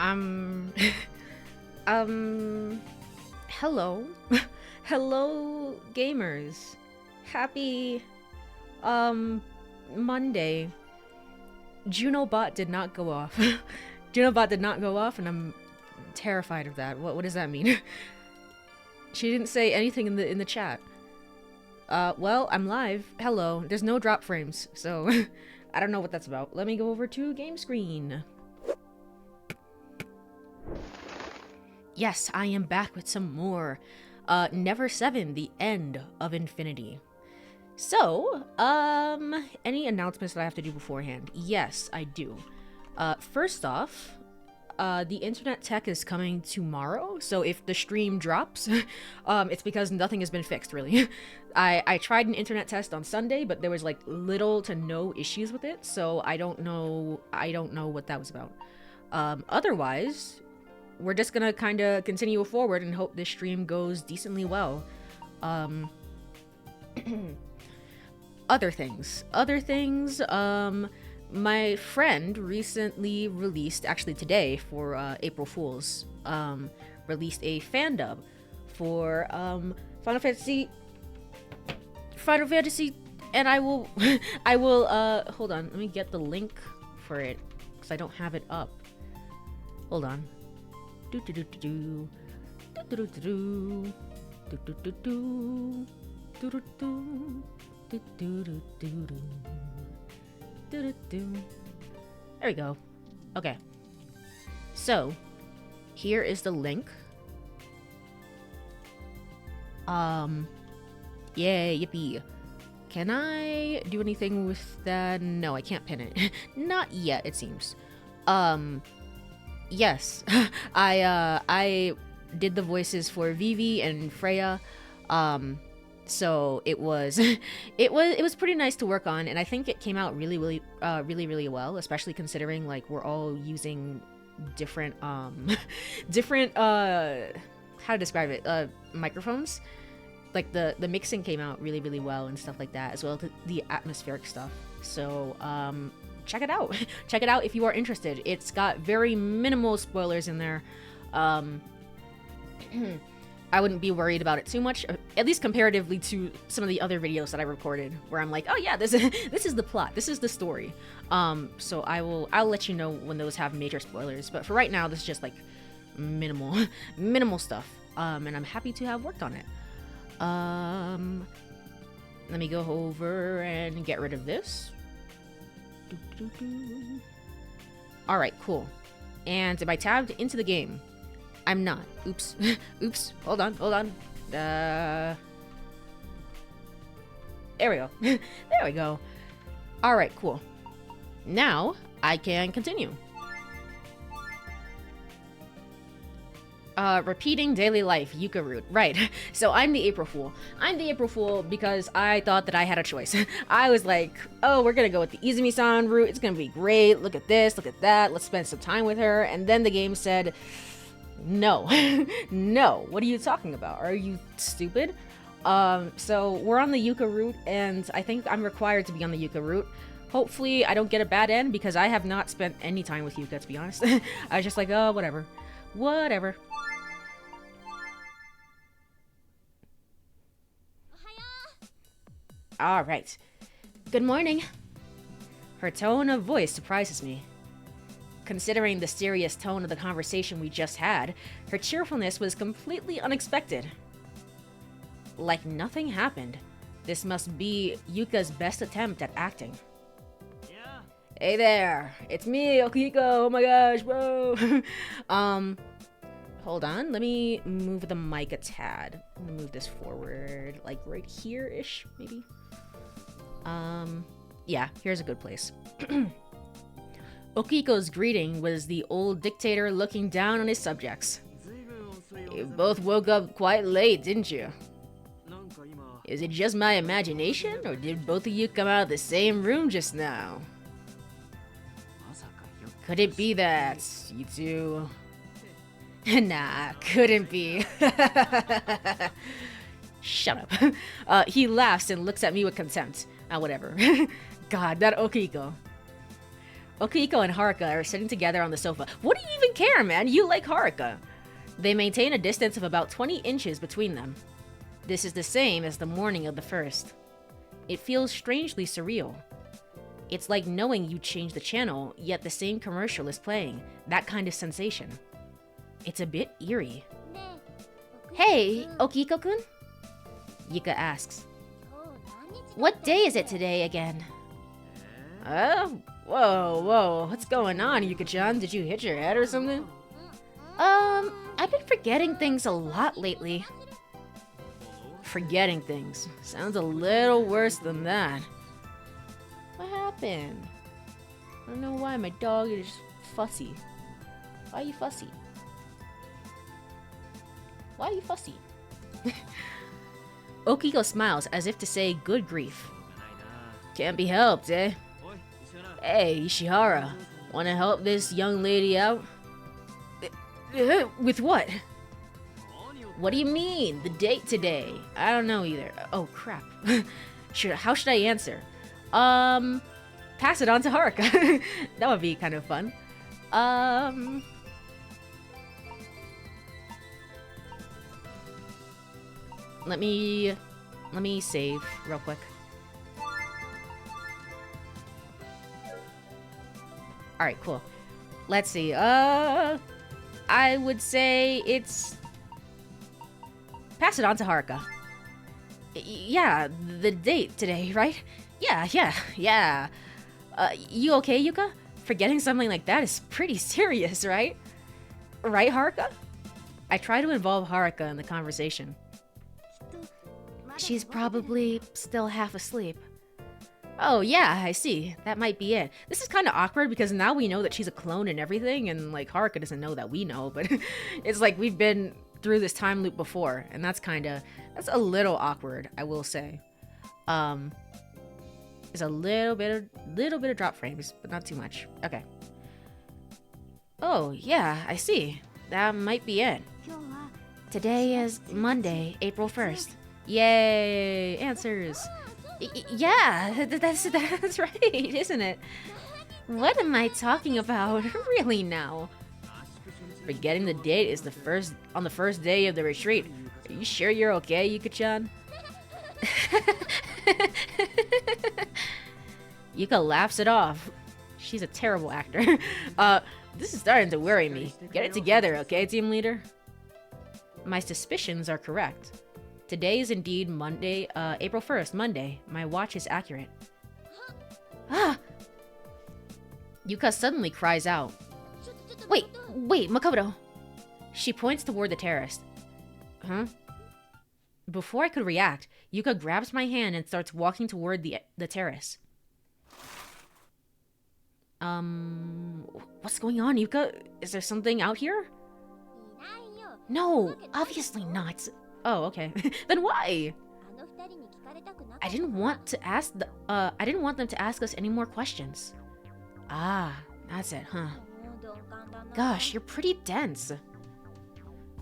Um, hello. Hello, gamers. Happy, Monday. Junobot did not go off. Junobot did not go off, and I'm terrified of that. What does that mean? She didn't say anything in the chat. Well, I'm live. Hello. There's no drop frames, so I don't know what that's about. Let me go over to game screen. Yes, I am back with some more. Never 7, the end of infinity. So, any announcements that I have to do beforehand? Yes, I do. First off, the internet tech is coming tomorrow, so if the stream drops, it's because nothing has been fixed, really. I tried an internet test on Sunday, but there was like little to no issues with it, so I don't know what that was about. Otherwise, we're just gonna kind of continue forward and hope this stream goes decently well. Other things, my friend recently released, actually today for April Fools, released a fan dub for Final Fantasy, and I will hold on, let me get the link for it because I don't have it up. Hold on. There we go. Okay. So, here is the link. Yay, yippee. Can I do anything with that? No, I can't pin it. Not yet, it seems. Yes. I did the voices for Vivi and Freya. So it was it was pretty nice to work on, and I think it came out really well, especially considering like we're all using different different how to describe it, microphones. Like the mixing came out really well and stuff like that, as well as the atmospheric stuff. So check it out. Check it out if you are interested. It's got very minimal spoilers in there. I wouldn't be worried about it too much, at least comparatively to some of the other videos that I recorded, where I'm like, oh yeah, this is the plot, this is the story. So I'll let you know when those have major spoilers. But for right now, this is just like minimal stuff. And I'm happy to have worked on it. Let me go over and get rid of this. Alright, cool. And am I tabbed into the game? I'm not. Oops. Oops. Hold on. There we go. There we go. Alright, cool. Now, I can continue. Repeating daily life, Yuka route. Right. So I'm the April Fool. I'm the April Fool because I thought that I had a choice. I was like, oh, we're gonna go with the Izumi-san route. It's gonna be great. Look at this, look at that. Let's spend some time with her. And then the game said, no. No. What are you talking about? Are you stupid? So we're on the Yuka route, and I think I'm required to be on the Yuka route. Hopefully I don't get a bad end, because I have not spent any time with Yuka, to be honest. I was just like, oh, whatever. Whatever. Alright. Good morning. Her tone of voice surprises me. Considering the serious tone of the conversation we just had, her cheerfulness was completely unexpected. Like nothing happened. This must be Yuka's best attempt at acting. Yeah. Hey there, it's me, Okiko. Oh my gosh, whoa. Hold on, let me move the mic a tad. I'm gonna move this forward, like right here-ish, maybe. Yeah, here's a good place. Okiko's greeting was the old dictator looking down on his subjects. You both woke up quite late, didn't you? Is it just my imagination, or did both of you come out of the same room just now? Could it be that you two... Nah, couldn't be. Shut up. He laughs and looks at me with contempt. Ah, whatever. God, that Okiko. Okiko and Haruka are sitting together on the sofa. What do you even care, man? You like Haruka. They maintain a distance of about 20 inches between them. This is the same as the morning of the first. It feels strangely surreal. It's like knowing you changed the channel, yet the same commercial is playing. That kind of sensation. It's a bit eerie. Hey, Okiko-kun? Yuka asks. What day is it today again? Whoa, what's going on, Yuka-chan? Did you hit your head or something? I've been forgetting things a lot lately. Forgetting things. Sounds a little worse than that. What happened? I don't know why my dog is fussy. Why are you fussy? Why are you fussy? Okiko smiles as if to say, good grief. Can't be helped, eh? Hey, Ishihara, wanna help this young lady out? With what? What do you mean? The date today? I don't know either. Oh, crap. How should I answer? Pass it on to Haruka. That would be kind of fun. Let me save real quick. Alright, cool. Let's see. I would say it's... Pass it on to Haruka. Yeah, the date today, right? Yeah. You okay, Yuka? Forgetting something like that is pretty serious, right? Right, Haruka? I try to involve Haruka in the conversation. She's probably still half asleep. Oh yeah, I see. That might be it. This is kind of awkward because now we know that she's a clone and everything, and like Haruka doesn't know that we know, but it's like we've been through this time loop before, and that's a little awkward, I will say. There's a little bit of drop frames, but not too much. Okay. Oh yeah, I see. That might be it. Today is Monday, April 1st. Yay! Answers. Yeah, that's right, isn't it? What am I talking about? Really now? Forgetting the date is on the first day of the retreat. Are you sure you're okay, Yuka-chan? Yuka laughs it off. She's a terrible actor. This is starting to worry me. Get it together, okay, team leader? My suspicions are correct. Today is indeed Monday, April 1st, Monday. My watch is accurate. Ah! Yuka suddenly cries out. Wait, Makoto! She points toward the terrace. Huh? Before I could react, Yuka grabs my hand and starts walking toward the terrace. What's going on, Yuka? Is there something out here? No, obviously not. Oh, okay. Then why? I didn't want them to ask us any more questions. Ah, that's it, huh? Gosh, you're pretty dense.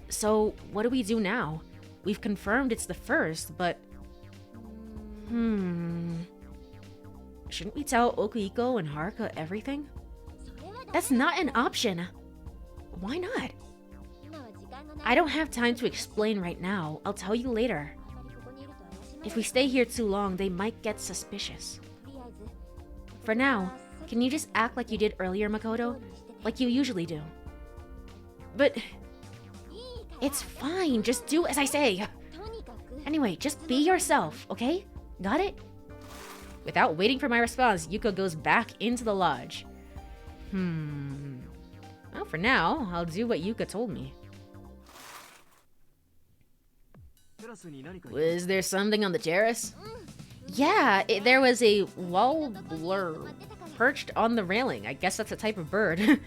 So, what do we do now? We've confirmed it's the first, but... Shouldn't we tell Okiko and Haruka everything? That's not an option. Why not? I don't have time to explain right now. I'll tell you later. If we stay here too long, they might get suspicious. For now, can you just act like you did earlier, Makoto? Like you usually do. But... It's fine, just do as I say. Anyway, just be yourself, okay? Got it? Without waiting for my response, Yuka goes back into the lodge. Well, for now, I'll do what Yuka told me. Was there something on the terrace? Yeah, there was a warbler perched on the railing. I guess that's a type of bird.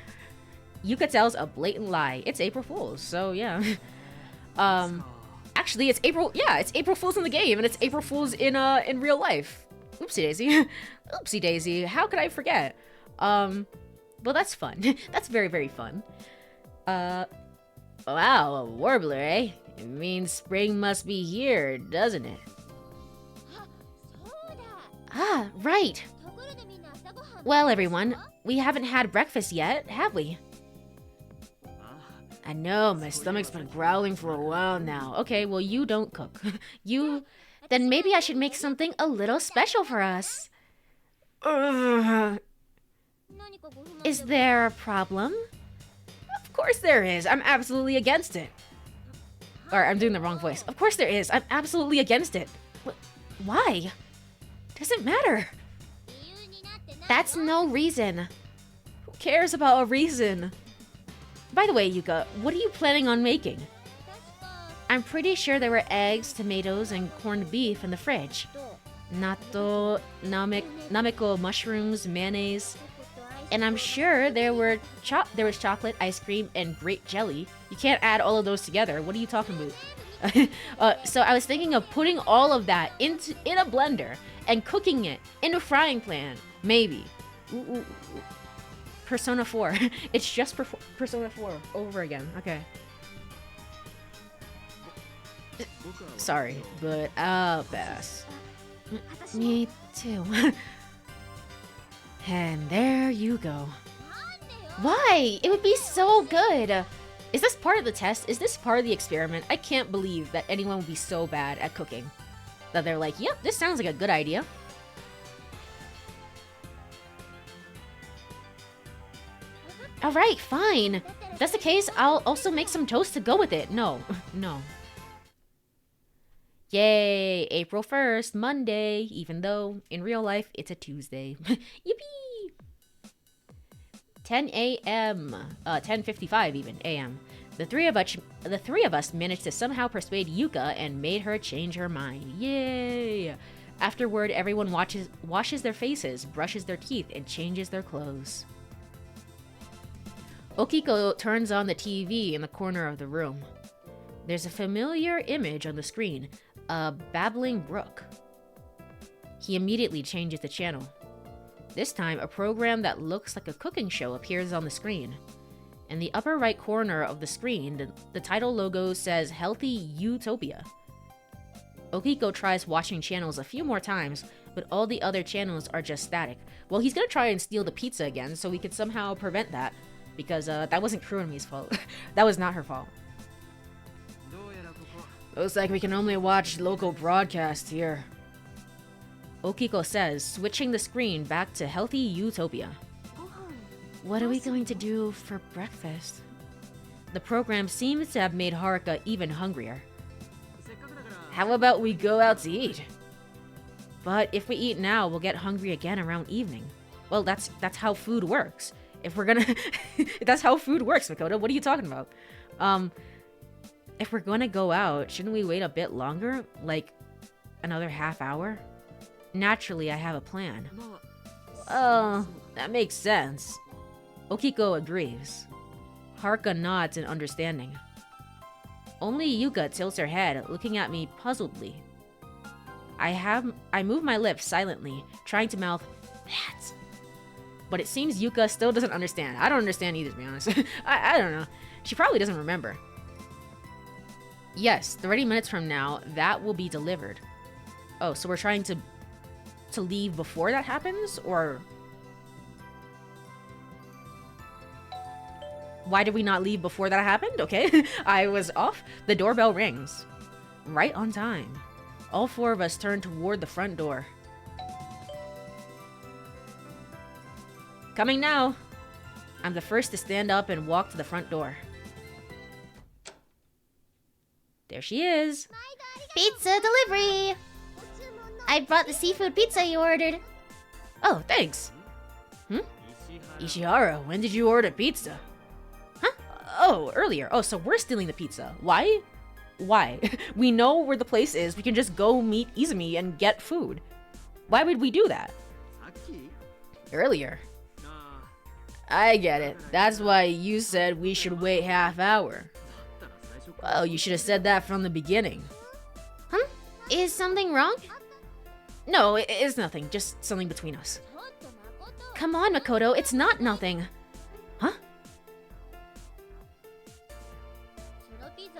Yuka tells a blatant lie. It's April Fool's, so yeah. Actually, it's April. Yeah, it's April Fool's in the game, and it's April Fool's in real life. Oopsie daisy. Oopsie daisy. How could I forget? Well, that's fun. That's very, very fun. Wow, a warbler, eh? It means spring must be here, doesn't it? Ah, right. Well, everyone, We haven't had breakfast yet, have we? I know, my stomach's been growling for a while now. Okay, well, you don't cook. Then maybe I should make something a little special for us. Is there a problem? Of course there is. I'm absolutely against it. Or, I'm doing the wrong voice. Of course there is. I'm absolutely against it. Why? Doesn't matter. That's no reason. Who cares about a reason? By the way, Yuka, what are you planning on making? I'm pretty sure there were eggs, tomatoes, and corned beef in the fridge. Natto, nameko mushrooms, mayonnaise. And I'm sure there was chocolate, ice cream, and grape jelly. You can't add all of those together. What are you talking about? So I was thinking of putting all of that in a blender and cooking it in a frying pan. Maybe. Ooh. Persona 4. It's just Persona 4 over again. Okay. Sorry, but I'll pass. Me too. And there you go. Why? It would be so good. Is this part of the test? Is this part of the experiment? I can't believe that anyone would be so bad at cooking that they're like, yep, this sounds like a good idea. Alright, fine. If that's the case, I'll also make some toast to go with it. No. Yay, April 1st, Monday, even though in real life it's a Tuesday. Yippee! 10 a.m. 10:55 even a.m. The three of us managed to somehow persuade Yuka and made her change her mind. Yay! Afterward, everyone washes their faces, brushes their teeth, and changes their clothes. Okiko turns on the TV in the corner of the room. There's a familiar image on the screen, a babbling brook. He immediately changes the channel. This time, a program that looks like a cooking show appears on the screen. In the upper right corner of the screen, the title logo says Healthy Utopia. Okiko tries watching channels a few more times, but all the other channels are just static. Well, he's gonna try and steal the pizza again, so we could somehow prevent that. Because that wasn't Kurumi's fault. That was not her fault. Looks like we can only watch local broadcasts here. Okiko says, switching the screen back to Healthy Utopia. What are we going to do for breakfast? The program seems to have made Haruka even hungrier. How about we go out to eat? But if we eat now, we'll get hungry again around evening. Well, that's how food works. If we're gonna... That's how food works, Makoto. What are you talking about? If we're gonna go out, shouldn't we wait a bit longer? Like, another half hour? Naturally, I have a plan. Oh, that makes sense. Okiko agrees. Haruka nods in understanding. Only Yuka tilts her head, looking at me puzzledly. I move my lips silently, trying to mouth, that. But it seems Yuka still doesn't understand. I don't understand either, to be honest. I don't know. She probably doesn't remember. Yes, 30 minutes from now, that will be delivered. Oh, so we're trying to leave before that happens? Or... Why did we not leave before that happened? Okay, I was off. The doorbell rings. Right on time. All four of us turn toward the front door. Coming now. I'm the first to stand up and walk to the front door. There she is. Pizza delivery! I brought the seafood pizza you ordered. Oh, thanks. Ishihara, when did you order pizza? Huh? Oh, earlier. Oh, so we're stealing the pizza. Why? Why? We know where the place is. We can just go meet Izumi and get food. Why would we do that? Earlier. I get it. That's why you said we should wait half hour. Well, you should have said that from the beginning. Huh? Is something wrong? No, it's nothing. Just something between us. Come on, Makoto. It's not nothing. Huh?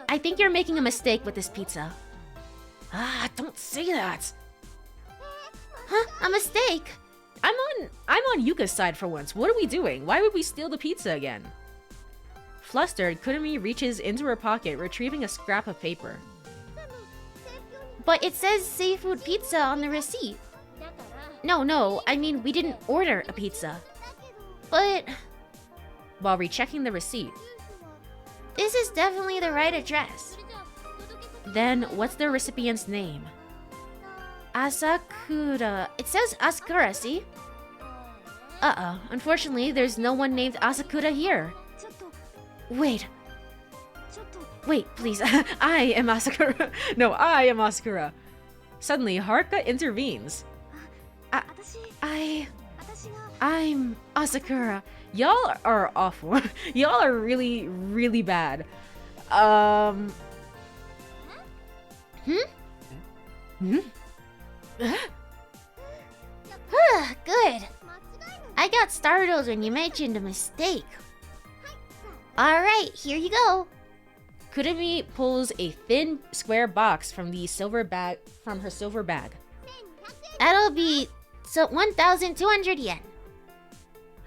I think you're making a mistake with this pizza. Ah, don't say that. Huh? A mistake? I'm on Yuka's side for once. What are we doing? Why would we steal the pizza again? Flustered, Kurumi reaches into her pocket, retrieving a scrap of paper. But it says seafood pizza on the receipt. No, I mean, we didn't order a pizza. But While rechecking the receipt, this is definitely the right address. then what's the recipient's name? Asakura. It says Asakura, see? Unfortunately, there's no one named Asakura here. Wait, Please. I am Asakura. No, I am Asakura. Suddenly, Haruka intervenes. I'm Asakura. Y'all are awful. Y'all are really, really bad. Good. I got startled when you mentioned a mistake. Alright, here you go. Kurumi pulls a thin, square box from her silver bag. That'll be 1,200 yen.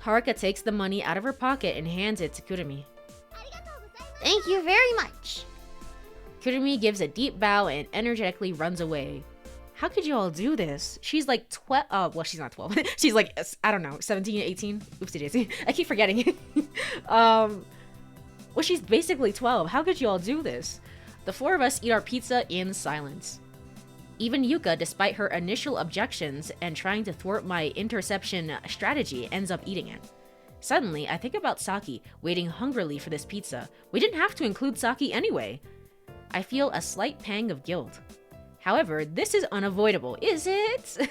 Haruka takes the money out of her pocket and hands it to Kurumi. Thank you very much. Kurumi gives a deep bow and energetically runs away. How could you all do this? She's like 12. Well, she's not 12. She's like, I don't know, 17, 18. Oopsie daisy. I keep forgetting. Well, she's basically 12. How could you all do this? The four of us eat our pizza in silence. Even Yuka, despite her initial objections and trying to thwart my interception strategy, ends up eating it. Suddenly, I think about Saki, waiting hungrily for this pizza. We didn't have to include Saki anyway. I feel a slight pang of guilt. However, this is unavoidable, is it?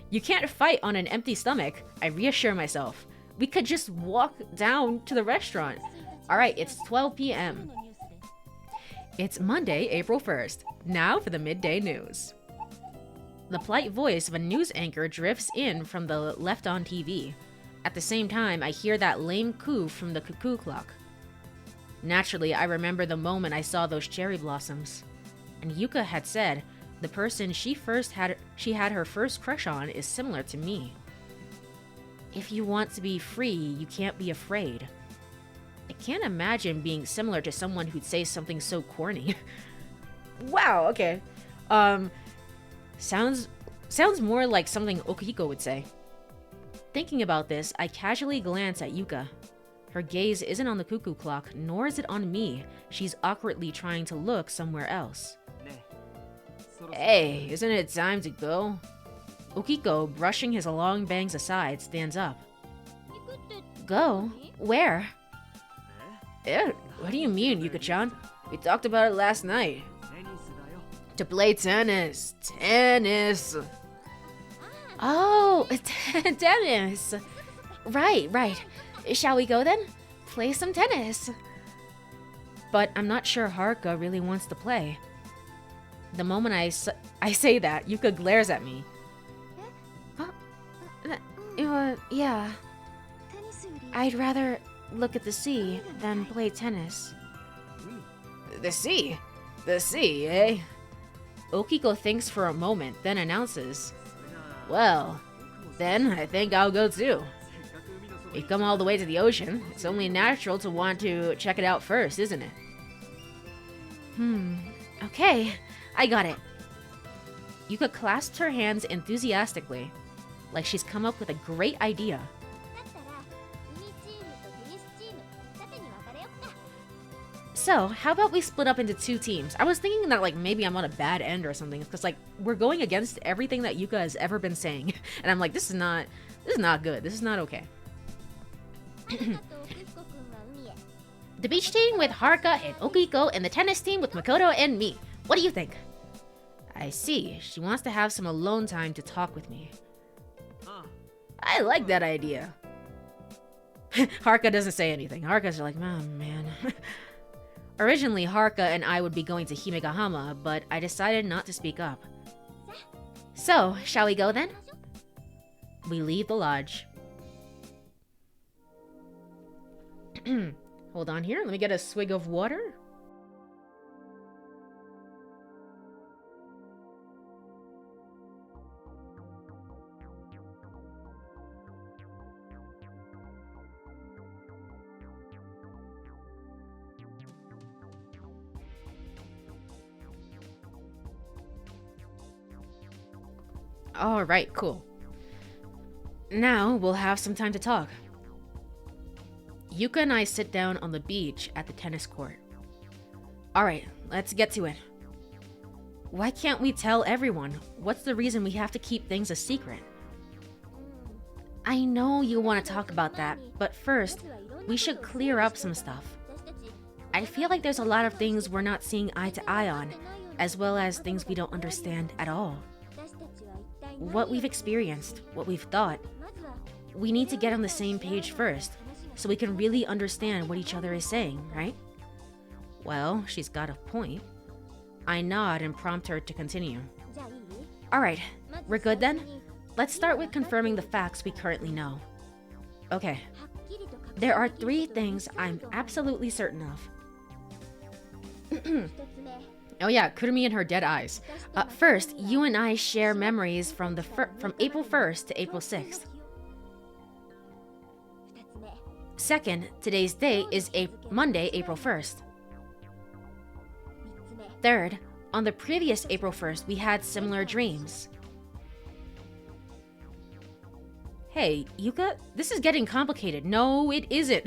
You can't fight on an empty stomach, I reassure myself. We could just walk down to the restaurant. Alright, it's 12 p.m. It's Monday, April 1st. Now for the midday news. The polite voice of a news anchor drifts in from the left on TV. At the same time, I hear that lame coo from the cuckoo clock. Naturally, I remember the moment I saw those cherry blossoms. And Yuka had said, the person she had her first crush on is similar to me. If you want to be free, you can't be afraid. I can't imagine being similar to someone who'd say something so corny. Wow, okay. Sounds more like something Okiko would say. Thinking about this, I casually glance at Yuka. Her gaze isn't on the cuckoo clock, nor is it on me. She's awkwardly trying to look somewhere else. Hey, isn't it time to go? Okiko, brushing his long bangs aside, stands up. Go? Where? What do you mean, Yuka-chan? We talked about it last night. To play tennis. Tennis. Oh, tennis. Right. Shall we go then? Play some tennis. But I'm not sure Haruka really wants to play. The moment I say that, Yuka glares at me. Yeah. I'd rather look at the sea than play tennis. The sea? The sea, eh? Okiko thinks for a moment, then announces, well, then I think I'll go too. We've come all the way to the ocean. It's only natural to want to check it out first, isn't it? Okay, I got it. Yuka clasps her hands enthusiastically, like she's come up with a great idea. So, how about we split up into two teams? I was thinking that like maybe I'm on a bad end or something, because like we're going against everything that Yuka has ever been saying, and I'm like, this is not good. This is not okay. The beach team with Haruka and Okiko, and the tennis team with Makoto and me. What do you think? I see. She wants to have some alone time to talk with me. I like that idea. Haruka doesn't say anything. Haruka's like, oh man. Originally, Haruka and I would be going to Himegahama, but I decided not to speak up. So, shall we go then? We leave the lodge. Hold on here, let me get a swig of water. Alright, cool. Now we'll have some time to talk. Yuka and I sit down on the beach at the tennis court. Alright, let's get to it. Why can't we tell everyone? What's the reason we have to keep things a secret? I know you want to talk about that, but first, we should clear up some stuff. I feel like there's a lot of things we're not seeing eye to eye on, as well as things we don't understand at all. What we've experienced, what we've thought, we need to get on the same page first, so we can really understand what each other is saying, right? Well, she's got a point. I nod and prompt her to continue. Alright, we're good then? Let's start with confirming the facts we currently know. Okay. There are 3 things I'm absolutely certain of. Oh yeah, Kurumi and her dead eyes. First, you and I share memories from April 1st to April 6th. Second, today's date is Monday, April 1st. Third, on the previous April 1st, we had similar dreams. Hey, Yuka, this is getting complicated. No, it isn't.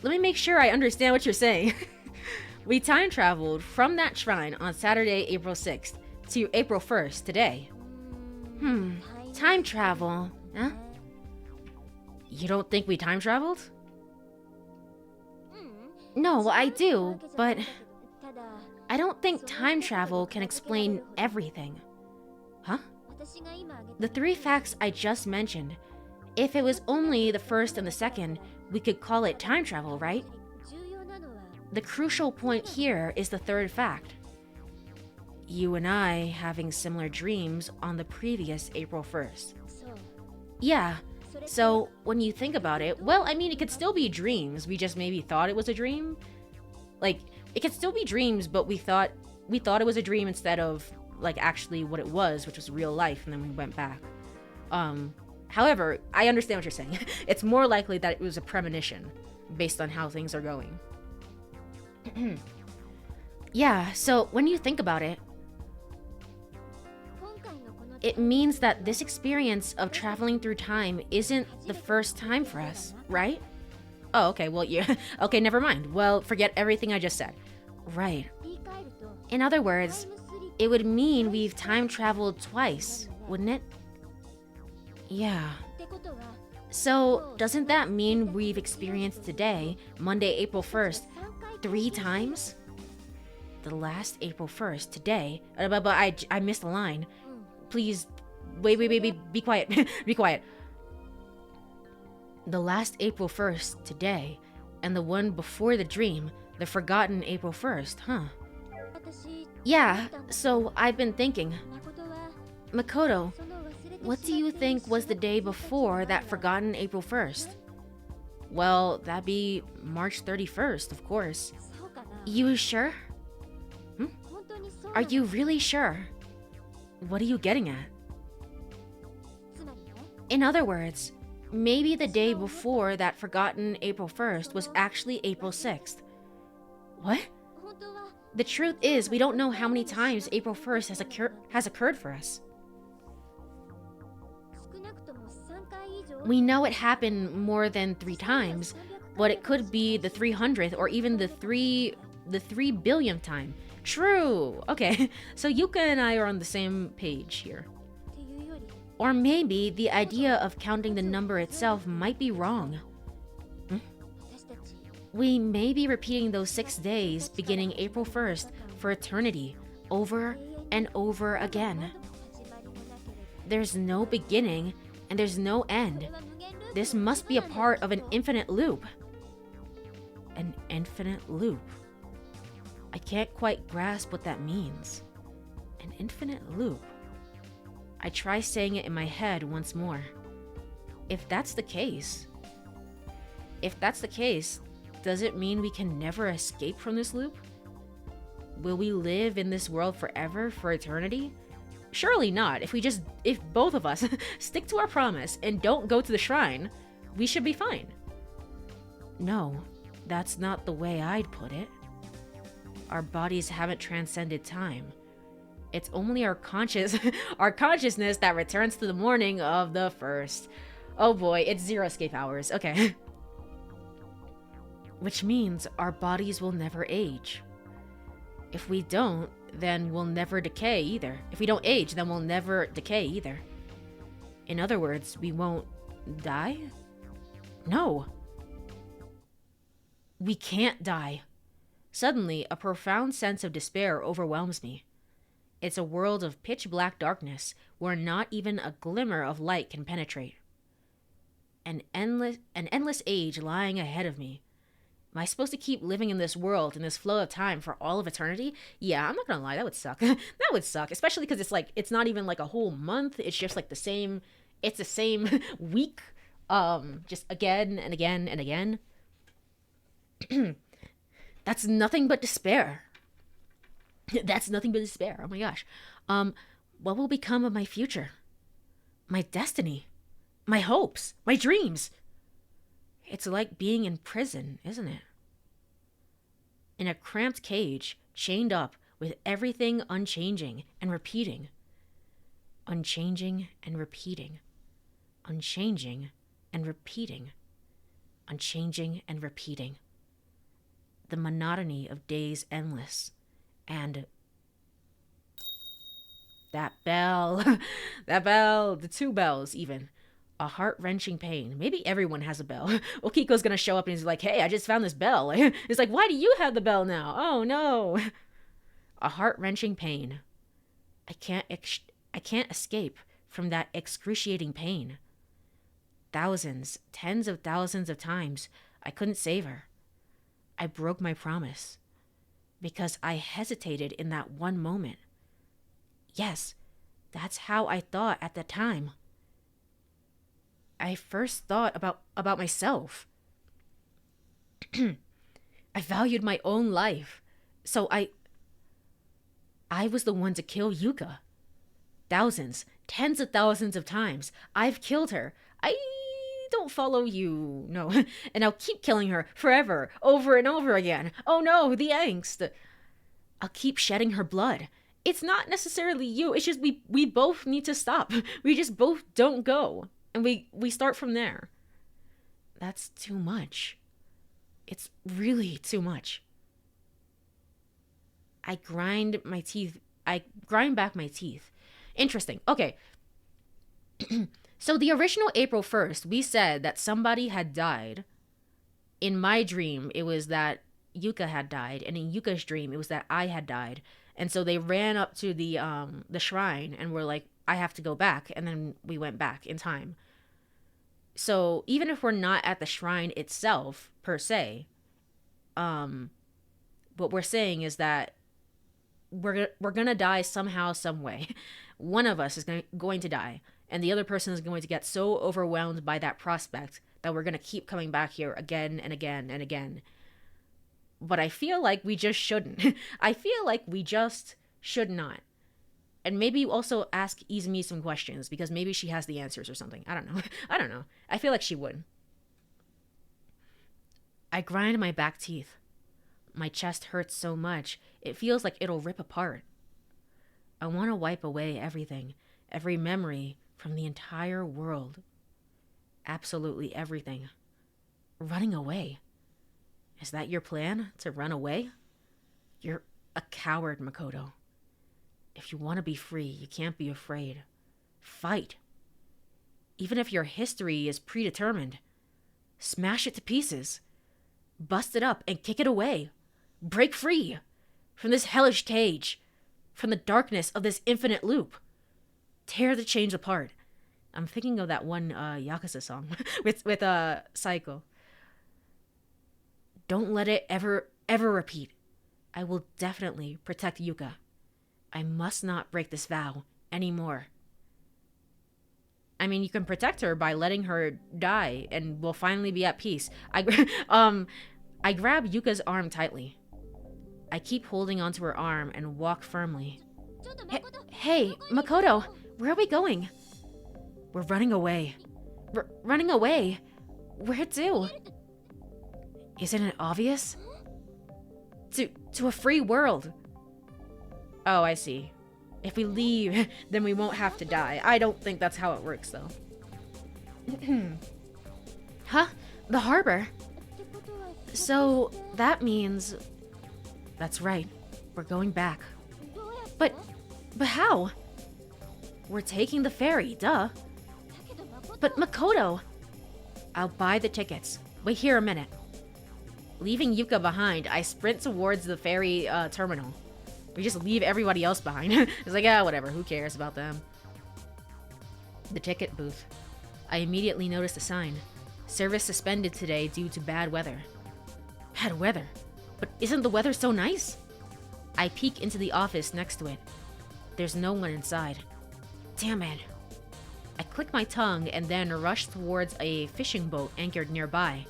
Let me make sure I understand what you're saying. We time traveled from that shrine on Saturday, April 6th to April 1st, today. Time travel, huh? You don't think we time traveled? No, I do, but I don't think time travel can explain everything. Huh? The 3 facts I just mentioned, if it was only the first and the second, we could call it time travel, right? The crucial point here is the 3rd fact. You and I having similar dreams on the previous April 1st. Yeah, so when you think about it, well, I mean, it could still be dreams. We just maybe thought it was a dream. Like, it could still be dreams, but we thought it was a dream instead of like actually what it was, which was real life, and then we went back. However, I understand what you're saying. It's more likely that it was a premonition based on how things are going. Yeah, so when you think about it, it means that this experience of traveling through time isn't the first time for us, right? Oh, okay, well, yeah. Okay, never mind. Well, forget everything I just said. Right. In other words, it would mean we've time traveled twice, wouldn't it? Yeah. So, doesn't that mean we've experienced today, Monday, April 1st, 3 times? The last April 1st, today. But I missed a line. Please, wait, be quiet. Be quiet. The last April 1st, today, and the one before the dream, the forgotten April 1st, huh? Yeah, so I've been thinking. Makoto, what do you think was the day before that forgotten April 1st? Well, that'd be March 31st, of course. You sure? Are you really sure? What are you getting at? In other words, maybe the day before that forgotten April 1st was actually April 6th. What? The truth is, we don't know how many times April 1st has occurred for us. We know it happened more than 3 times, but it could be the 300th or even the 3 billionth time. True. Okay, so Yuka and I are on the same page here. Or maybe the idea of counting the number itself might be wrong. We may be repeating those 6 days beginning April 1st for eternity, over and over again. There's no beginning and there's no end. This must be a part of an infinite loop. An infinite loop. I can't quite grasp what that means. An infinite loop. I try saying it in my head once more. If that's the case, does it mean we can never escape from this loop? Will we live in this world forever, for eternity? Surely not. If both of us stick to our promise and don't go to the shrine, we should be fine. No, that's not the way I'd put it. Our bodies haven't transcended time. It's only our our consciousness that returns to the morning of the first. Oh boy, it's 0 escape hours. Okay. Which means our bodies will never age. If we don't, then we'll never decay either. If we don't age, then we'll never decay either. In other words, we won't die? No. We can't die. Suddenly, a profound sense of despair overwhelms me. It's a world of pitch black darkness where not even a glimmer of light can penetrate. An endless age lying ahead of me. Am I supposed to keep living in this world, in this flow of time for all of eternity? Yeah, I'm not gonna lie, that would suck. That would suck, especially because it's not even like a whole month. It's just like the same week, just again and again and again. That's nothing but despair. That's nothing but despair. Oh my gosh. What will become of my future? My destiny? My hopes? My dreams? It's like being in prison, isn't it? In a cramped cage, chained up with everything unchanging and repeating. Unchanging and repeating. Unchanging and repeating. Unchanging and repeating. The monotony of days endless. And that bell. That bell. The 2 bells, even. A heart-wrenching pain. Maybe everyone has a bell. Okiko's gonna show up and he's like, hey, I just found this bell. It's like, why do you have the bell now? Oh, no. A heart-wrenching pain. I can't escape from that excruciating pain. Thousands, tens of thousands of times, I couldn't save her. I broke my promise. Because I hesitated in that one moment. Yes, that's how I thought at the time. I first thought about myself. I valued my own life. So I was the one to kill Yuka. Thousands, tens of thousands of times. I've killed her. I don't follow you, no. And I'll keep killing her forever, over and over again. Oh no, the angst. I'll keep shedding her blood. It's not necessarily you. It's just we both need to stop. We just both don't go. And we start from there. That's too much. It's really too much. I grind back my teeth. Interesting. Okay. So the original April 1st, we said that somebody had died. In my dream, it was that Yuka had died. And in Yuka's dream, it was that I had died. And so they ran up to the shrine and were like, I have to go back. And then we went back in time. So even if we're not at the shrine itself, per se, what we're saying is that we're gonna die somehow, some way. One of us is going to die. And the other person is going to get so overwhelmed by that prospect that we're going to keep coming back here again and again and again. But I feel like we just shouldn't. I feel like we just should not. And maybe also ask Izumi some questions, because maybe she has the answers or something. I don't know. I don't know. I feel like she would. I grind my back teeth. My chest hurts so much, it feels like it'll rip apart. I want to wipe away everything, every memory from the entire world. Absolutely everything. Running away. Is that your plan? To run away? You're a coward, Makoto. If you want to be free, you can't be afraid. Fight. Even if your history is predetermined. Smash it to pieces. Bust it up and kick it away. Break free. From this hellish cage. From the darkness of this infinite loop. Tear the chains apart. I'm thinking of that one Yakuza song with Psycho. Don't let it ever repeat. I will definitely protect Yuka. I must not break this vow anymore. I mean, you can protect her by letting her die, and we'll finally be at peace. I grab Yuka's arm tightly. I keep holding onto her arm and walk firmly. Hey, Makoto, where are we going? We're running away. Running away? Where to? Isn't it obvious? To a free world. Oh, I see. If we leave, then we won't have to die. I don't think that's how it works, though. Huh? The harbor? So, that means... That's right. We're going back. But how? We're taking the ferry, duh. But Makoto... I'll buy the tickets. Wait here a minute. Leaving Yuka behind, I sprint towards the ferry terminal. We just leave everybody else behind. It's like, whatever, who cares about them? The ticket booth. I immediately noticed a sign. Service suspended today due to bad weather. Bad weather? But isn't the weather so nice? I peek into the office next to it. There's no one inside. Damn it. I click my tongue and then rush towards a fishing boat anchored nearby.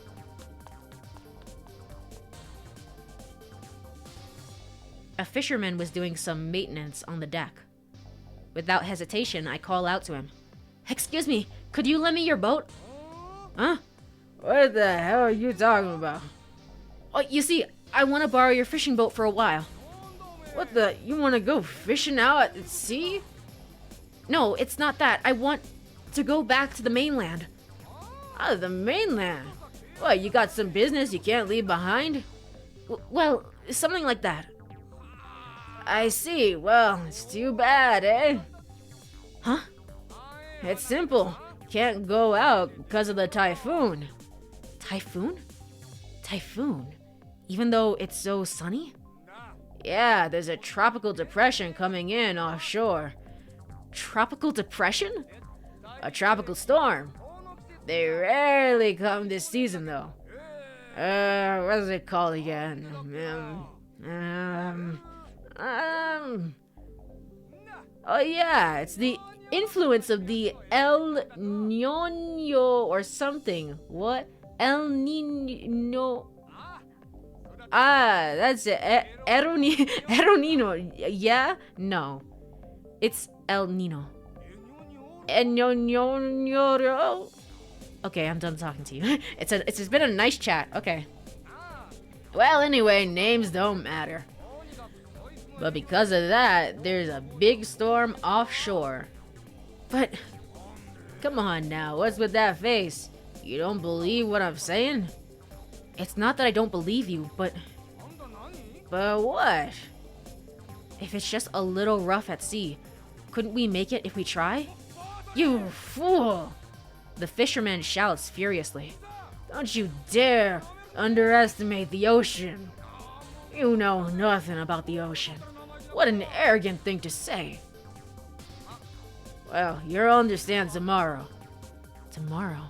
A fisherman was doing some maintenance on the deck. Without hesitation, I call out to him. Excuse me, could you lend me your boat? Huh? What the hell are you talking about? Oh, you see, I want to borrow your fishing boat for a while. What the? You want to go fishing out at sea? No, it's not that. I want to go back to the mainland. Ah, the mainland? What, you got some business you can't leave behind? Well, something like that. I see. Well, it's too bad, eh? Huh? It's simple. Can't go out because of the typhoon. Typhoon? Typhoon? Even though it's so sunny? Yeah, there's a tropical depression coming in offshore. Tropical depression? A tropical storm. They rarely come this season, though. What's it called again? Oh yeah, it's the influence of the El Niño or something. What? El Niño. Ah, that's it. El Niño. Yeah? No. It's El Nino. El Niño. Okay, I'm done talking to you. It's been a nice chat. Okay. Well, anyway, names don't matter. But because of that, there's a big storm offshore. But, come on now, what's with that face? You don't believe what I'm saying? It's not that I don't believe you, but what? If it's just a little rough at sea, couldn't we make it if we try? You fool! The fisherman shouts furiously. Don't you dare underestimate the ocean. You know nothing about the ocean. What an arrogant thing to say. Well, you'll understand tomorrow. Tomorrow?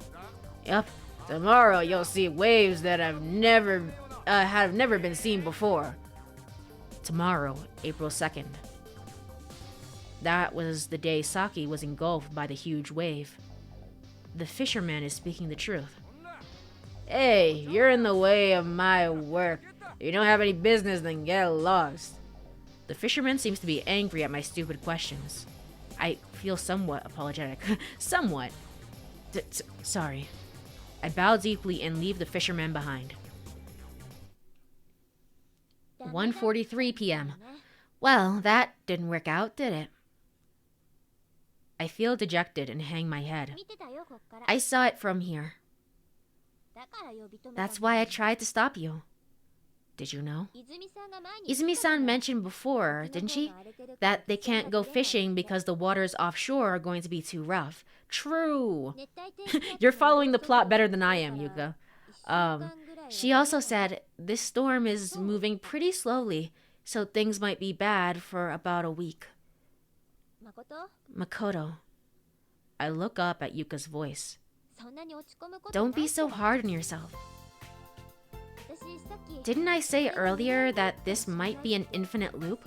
Yep, tomorrow you'll see waves that have never been seen before. Tomorrow, April 2nd. That was the day Saki was engulfed by the huge wave. The fisherman is speaking the truth. Hey, you're in the way of my work. If you don't have any business, then get lost. The fisherman seems to be angry at my stupid questions. I feel somewhat apologetic. Somewhat. Sorry. I bow deeply and leave the fisherman behind. 1:43 p.m. Well, that didn't work out, did it? I feel dejected and hang my head. I saw it from here. That's why I tried to stop you. Did you know? Izumi-san mentioned before, didn't she? That they can't go fishing because the waters offshore are going to be too rough. True! You're following the plot better than I am, Yuka. She also said this storm is moving pretty slowly, so things might be bad for about a week. Makoto. I look up at Yuka's voice. Don't be so hard on yourself. Didn't I say earlier that this might be an infinite loop?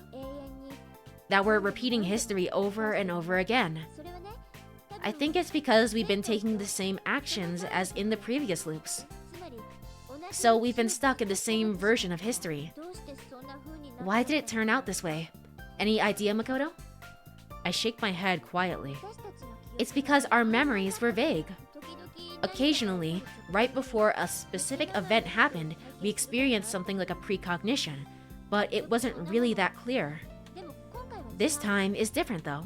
That we're repeating history over and over again. I think it's because we've been taking the same actions as in the previous loops. So we've been stuck in the same version of history. Why did it turn out this way? Any idea, Makoto? I shake my head quietly. It's because our memories were vague. Occasionally, right before a specific event happened, we experienced something like a precognition, but it wasn't really that clear. This time is different though.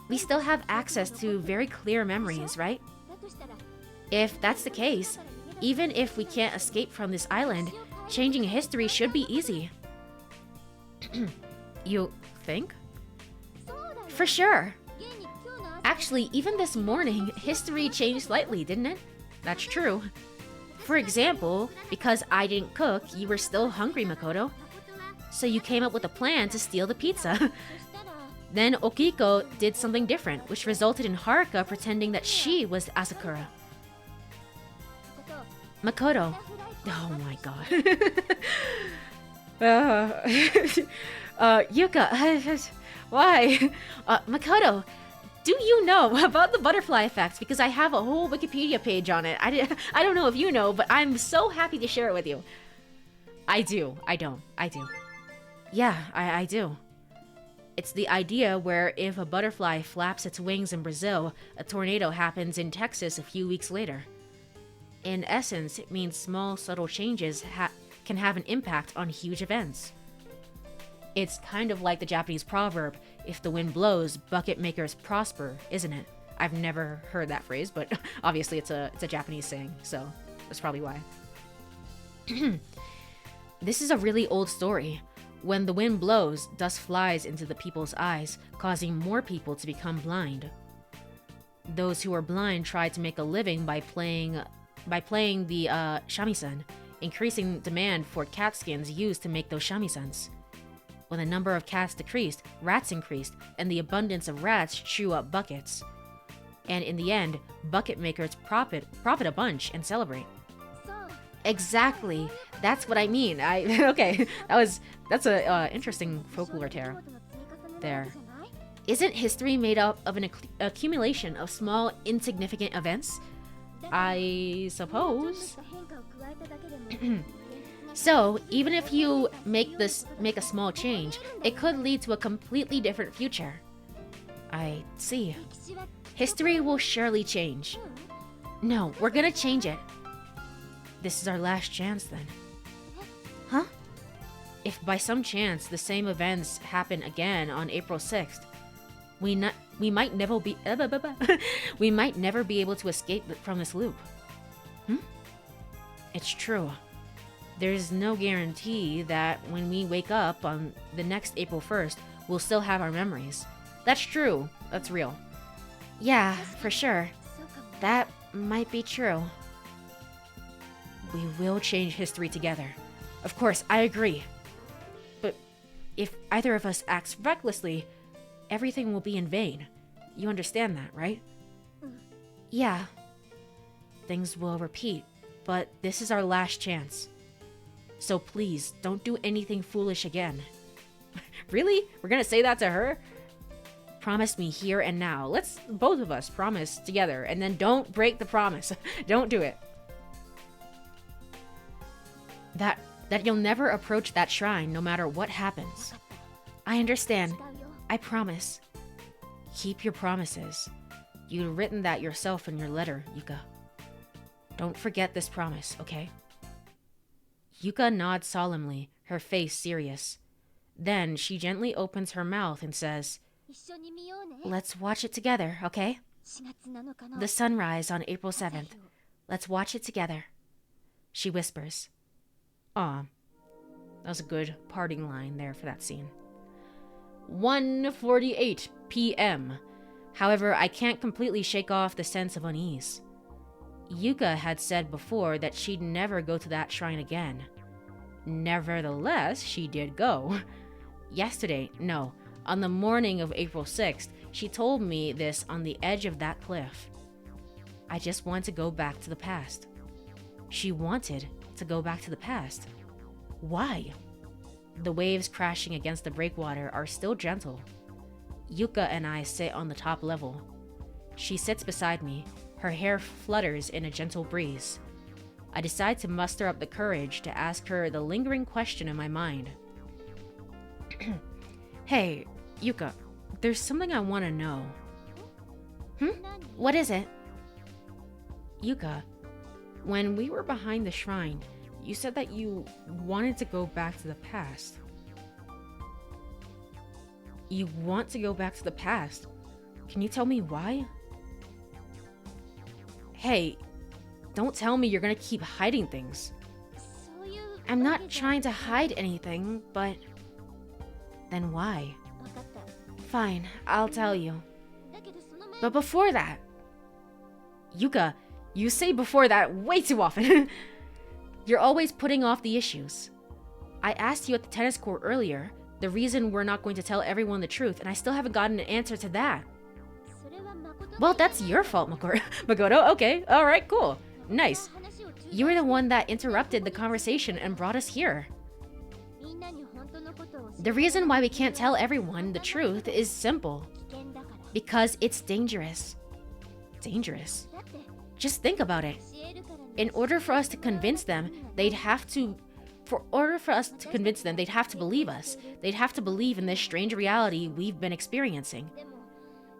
We still have access to very clear memories, right? If that's the case, even if we can't escape from this island, changing history should be easy. You think? For sure. Actually, even this morning, history changed slightly, didn't it? That's true. For example, because I didn't cook, you were still hungry, Makoto. So you came up with a plan to steal the pizza. Then Okiko did something different, which resulted in Haruka pretending that she was Asakura. Makoto. Oh my god. Yuka. Why? Makoto, do you know about the butterfly effect? Because I have a whole Wikipedia page on it. I don't know if you know, but I'm so happy to share it with you. I do. I don't. I do. Yeah, I do. It's the idea where if a butterfly flaps its wings in Brazil, a tornado happens in Texas a few weeks later. In essence, it means small, subtle changes can have an impact on huge events. It's kind of like the Japanese proverb, if the wind blows, bucket makers prosper, isn't it? I've never heard that phrase, but obviously it's a Japanese saying, so that's probably why. This is a really old story. When the wind blows, dust flies into the people's eyes, causing more people to become blind. Those who are blind try to make a living by playing the shamisen, increasing demand for cat skins used to make those shamisens. When the number of cats decreased, rats increased, and the abundance of rats chew up buckets. And in the end, bucket makers profit a bunch and celebrate. Exactly. That's what I mean. Okay. That's a interesting folklore tale. There. Isn't history made up of an accumulation of small, insignificant events? I suppose. So, even if you make a small change, it could lead to a completely different future. I see. History will surely change. No, we're gonna change it. This is our last chance then. Huh? If by some chance the same events happen again on April 6th, we might never be we might never be able to escape from this loop. It's true. There's no guarantee that when we wake up on the next April 1st, we'll still have our memories. That's true. That's real. Yeah, for sure. That might be true. We will change history together. Of course, I agree. But if either of us acts recklessly, everything will be in vain. You understand that, right? Yeah. Things will repeat, but this is our last chance. So please, don't do anything foolish again. Really? We're gonna say that to her? Promise me here and now. Let's both of us promise together, and then don't break the promise. Don't do it. That you'll never approach that shrine no matter what happens. I understand. I promise. Keep your promises. You'd written that yourself in your letter, Yuka. Don't forget this promise, okay? Yuka nods solemnly, her face serious. Then she gently opens her mouth and says, "Let's watch it together, okay? The sunrise on April 7th. Let's watch it together." She whispers. Aw, that was a good parting line there for that scene. 1:48 p.m. However, I can't completely shake off the sense of unease. Yuka had said before that she'd never go to that shrine again. Nevertheless, she did go. On the morning of April 6th, she told me this on the edge of that cliff. I just want to go back to the past. She wanted to go back to the past. Why? The waves crashing against the breakwater are still gentle. Yuka and I sit on the top level. She sits beside me. Her hair flutters in a gentle breeze. I decide to muster up the courage to ask her the lingering question in my mind. Hey, Yuka, there's something I want to know. What is it? Yuka, when we were behind the shrine, you said that you wanted to go back to the past. You want to go back to the past. Can you tell me why? Hey, don't tell me you're gonna keep hiding things. I'm not trying to hide anything, but... Then why? Fine, I'll tell you. But before that... Yuka, you say before that way too often. You're always putting off the issues. I asked you at the tennis court earlier the reason we're not going to tell everyone the truth, and I still haven't gotten an answer to that. Well, that's your fault, Makoto. Okay, alright, cool. Nice. You were the one that interrupted the conversation and brought us here. The reason why we can't tell everyone the truth is simple. Because it's dangerous. Dangerous? Just think about it. In order for us to convince them, they'd have to believe us. They'd have to believe in this strange reality we've been experiencing.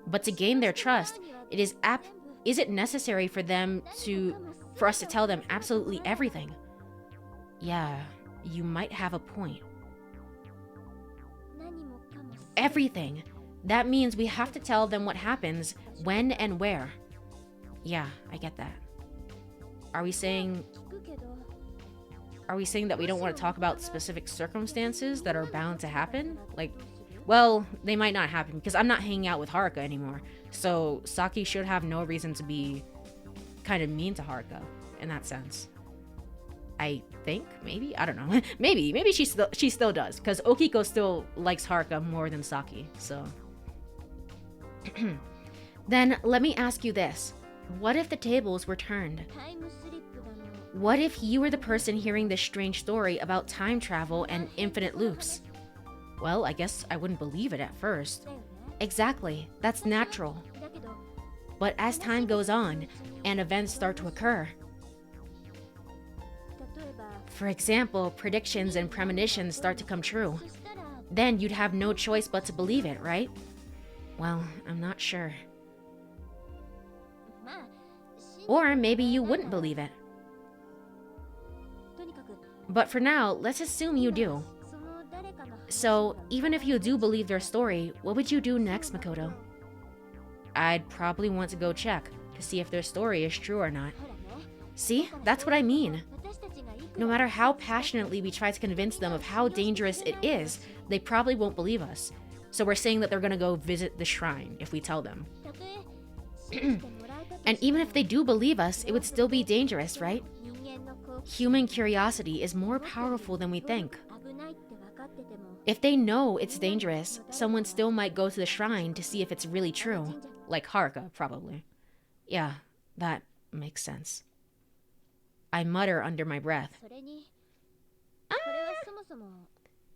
But to gain their trust, is it necessary for us to tell them absolutely everything? Yeah, you might have a point. Everything. That means we have to tell them what happens, when and where. Yeah, I get that. Are we saying that we don't want to talk about specific circumstances that are bound to happen? Like, well, they might not happen because I'm not hanging out with Haruka anymore. So Saki should have no reason to be kind of mean to Haruka in that sense. I think, maybe? I don't know. maybe she still does, because Okiko still likes Haruka more than Saki, so. Then let me ask you this. What if the tables were turned? What if you were the person hearing this strange story about time travel and infinite loops? Well, I guess I wouldn't believe it at first. Exactly, that's natural. But as time goes on, and events start to occur, for example, predictions and premonitions start to come true, then you'd have no choice but to believe it, right? Well, I'm not sure. Or maybe you wouldn't believe it. But for now, let's assume you do. So, even if you do believe their story, what would you do next, Makoto? I'd probably want to go check to see if their story is true or not. See? That's what I mean. No matter how passionately we try to convince them of how dangerous it is, they probably won't believe us. So we're saying that they're gonna go visit the shrine if we tell them. And even if they do believe us, it would still be dangerous, right? Human curiosity is more powerful than we think. If they know it's dangerous, someone still might go to the shrine to see if it's really true. Like Haruka, probably. Yeah, that makes sense. I mutter under my breath.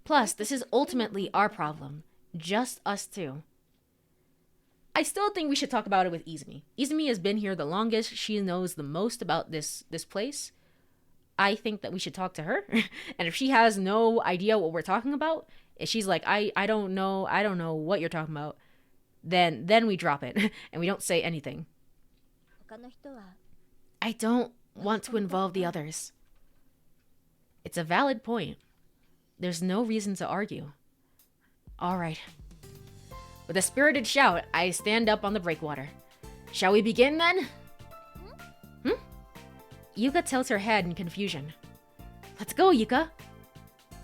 Plus, this is ultimately our problem. Just us two. I still think we should talk about it with Izumi. Izumi has been here the longest. She knows the most about this place. I think that we should talk to her. And if she has no idea what we're talking about, if she's like, I don't know what you're talking about, then we drop it and we don't say anything. I don't want to involve the others. It's a valid point. There's no reason to argue. All right. With a spirited shout, I stand up on the breakwater. Shall we begin then? Yuka tilts her head in confusion. Let's go, Yuka.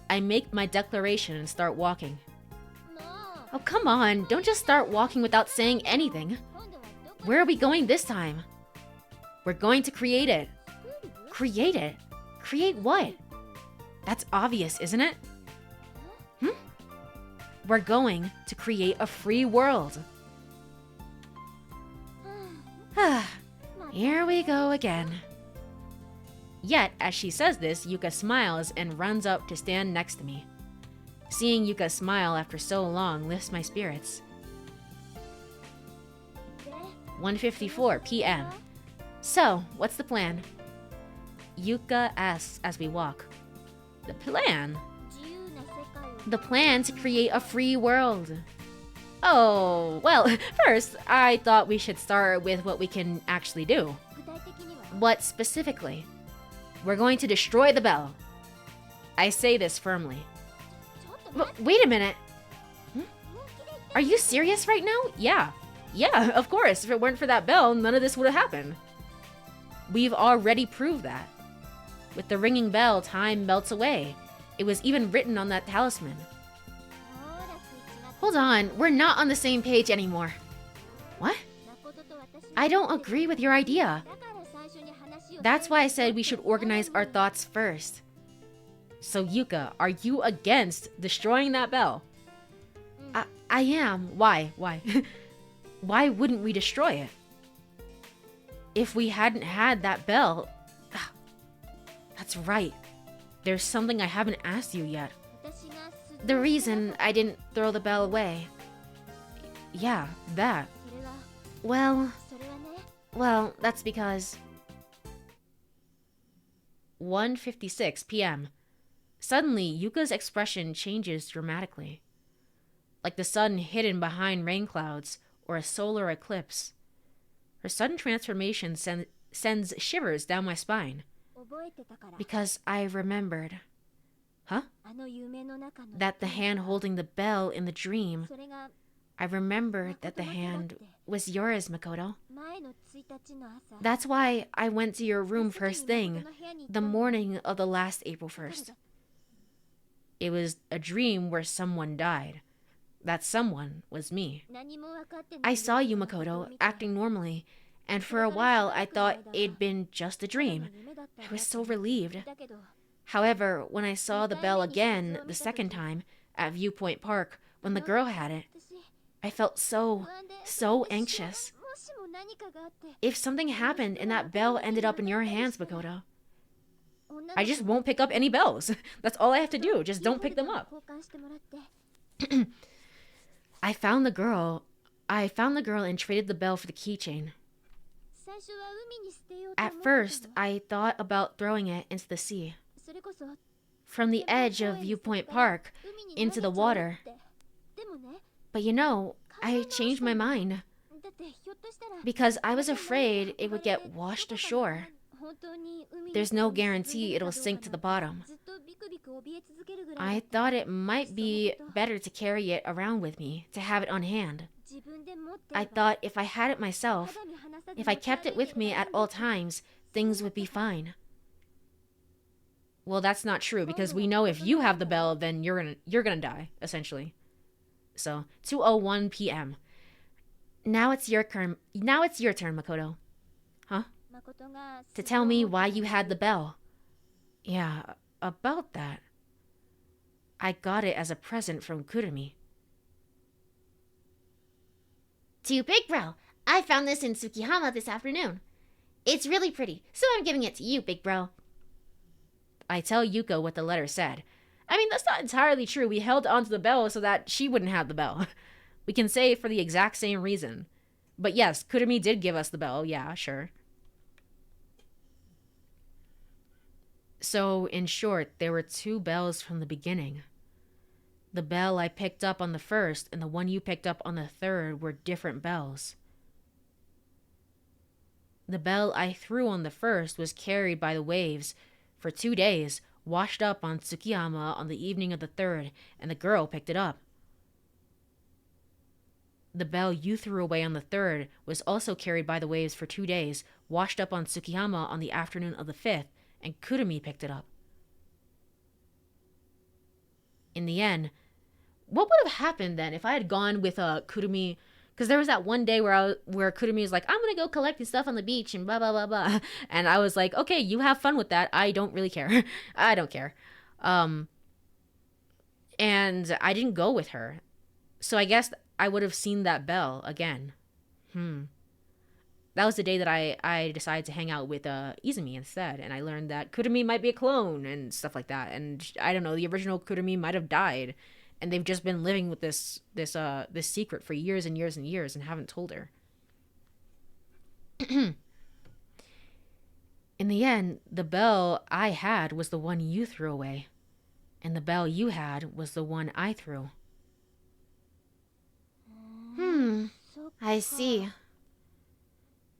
I make my declaration and start walking. Oh, come on. Don't just start walking without saying anything. Where are we going this time? We're going to create it. Create it? Create what? That's obvious, isn't it? We're going to create a free world. Here we go again. Yet, as she says this, Yuka smiles and runs up to stand next to me. Seeing Yuka smile after so long lifts my spirits. 1:54 p.m. So, what's the plan? Yuka asks as we walk. The plan? The plan to create a free world. Oh, well, first, I thought we should start with what we can actually do. What specifically? We're going to destroy the bell. I say this firmly. Wait a minute. Are you serious right now? Yeah. Yeah, of course. If it weren't for that bell, none of this would have happened. We've already proved that. With the ringing bell, time melts away. It was even written on that talisman. Hold on, we're not on the same page anymore. What? I don't agree with your idea. That's why I said we should organize our thoughts first. So Yuka, are you against destroying that bell? I am. Why? Why wouldn't we destroy it? If we hadn't had that bell... That's right. There's something I haven't asked you yet. The reason I didn't throw the bell away. Yeah, that. Well, that's because... 1:56 p.m. Suddenly, Yuka's expression changes dramatically. Like the sun hidden behind rain clouds or a solar eclipse. Her sudden transformation sends shivers down my spine. Because I remembered. Huh? That the hand holding the bell in the dream, I remembered that the hand was yours, Makoto. That's why I went to your room first thing, the morning of the last April 1st. It was a dream where someone died. That someone was me. I saw you, Makoto, acting normally, and for a while I thought it'd been just a dream. I was so relieved. However, when I saw the bell again the second time at Viewpoint Park when the girl had it, I felt so anxious. If something happened and that bell ended up in your hands, Makoto. I just won't pick up any bells. That's all I have to do. Just don't pick them up. I found the girl and traded the bell for the keychain. At first, I thought about throwing it into the sea. From the edge of Viewpoint Park into the water. But you know, I changed my mind. Because I was afraid it would get washed ashore. There's no guarantee it'll sink to the bottom. I thought it might be better to carry it around with me, to have it on hand. I thought if I had it myself, if I kept it with me at all times, things would be fine. Well, that's not true, because we know if you have the bell, then you're gonna die, essentially. So, 2:01 p.m. Now it's your turn, Makoto. Huh? To tell me why you had the bell. Yeah, about that. I got it as a present from Kurumi. To Big Bro, I found this in Tsukihama this afternoon. It's really pretty, so I'm giving it to you, Big Bro. I tell Yuko what the letter said. I mean, that's not entirely true. We held onto the bell so that she wouldn't have the bell. We can say for the exact same reason. But yes, Kurumi did give us the bell. Yeah, sure. So, in short, there were two bells from the beginning. The bell I picked up on the first and the one you picked up on the third were different bells. The bell I threw on the first was carried by the waves for 2 days, washed up on Tsukiyama on the evening of the third, and the girl picked it up. The bell you threw away on the third was also carried by the waves for 2 days, washed up on Tsukiyama on the afternoon of the fifth, and Kurumi picked it up. In the end, what would have happened then if I had gone with Kurumi? Because there was that one day where Kurumi was like, I'm going to go collecting stuff on the beach and blah, blah, blah, blah. And I was like, okay, you have fun with that. I don't really care. I don't care. And I didn't go with her. So I guess I would have seen that bell again. That was the day that I decided to hang out with Izumi instead. And I learned that Kurumi might be a clone and stuff like that. And I don't know, the original Kurumi might have died. And they've just been living with this secret for years and years and years and haven't told her. In the end, the bell I had was the one you threw away. And the bell you had was the one I threw. I see.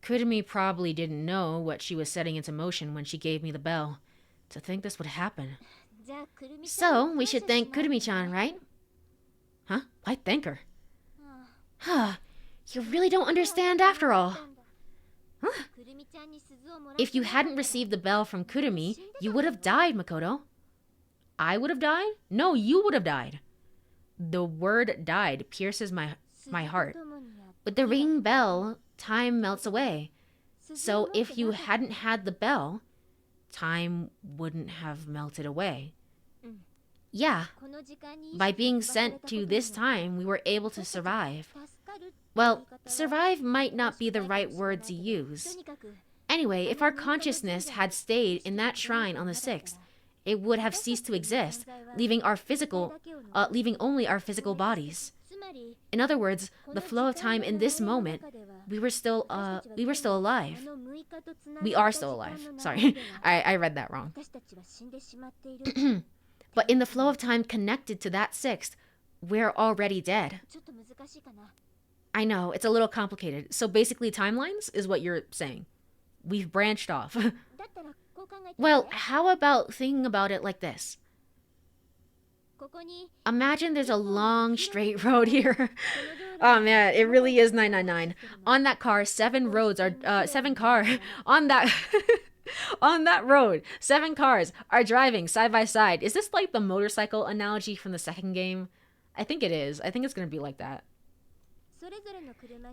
Kurumi probably didn't know what she was setting into motion when she gave me the bell. To think this would happen. So, we should thank Kurumi-chan, right? Huh? Why thank her? You really don't understand after all. Huh? If you hadn't received the bell from Kurumi, you would have died, Makoto. I would have died? No, you would have died. The word died pierces my heart. With the ringing bell, time melts away. So if you hadn't had the bell, time wouldn't have melted away. Yeah, by being sent to this time, we were able to survive. Well, survive might not be the right word to use. Anyway, if our consciousness had stayed in that shrine on the 6th, it would have ceased to exist, leaving only our physical bodies. In other words, the flow of time in this moment, we were still alive. We are still alive. Sorry, I read that wrong. But in the flow of time connected to that 6th, we're already dead. I know, it's a little complicated. So basically timelines is what you're saying. We've branched off. Well, how about thinking about it like this? Imagine there's a long straight road here. Oh man, it really is 999. On that car, 7 cars on that on that road, 7 cars are driving side by side. Is this like the motorcycle analogy from the second game? I think it is. I think it's going to be like that.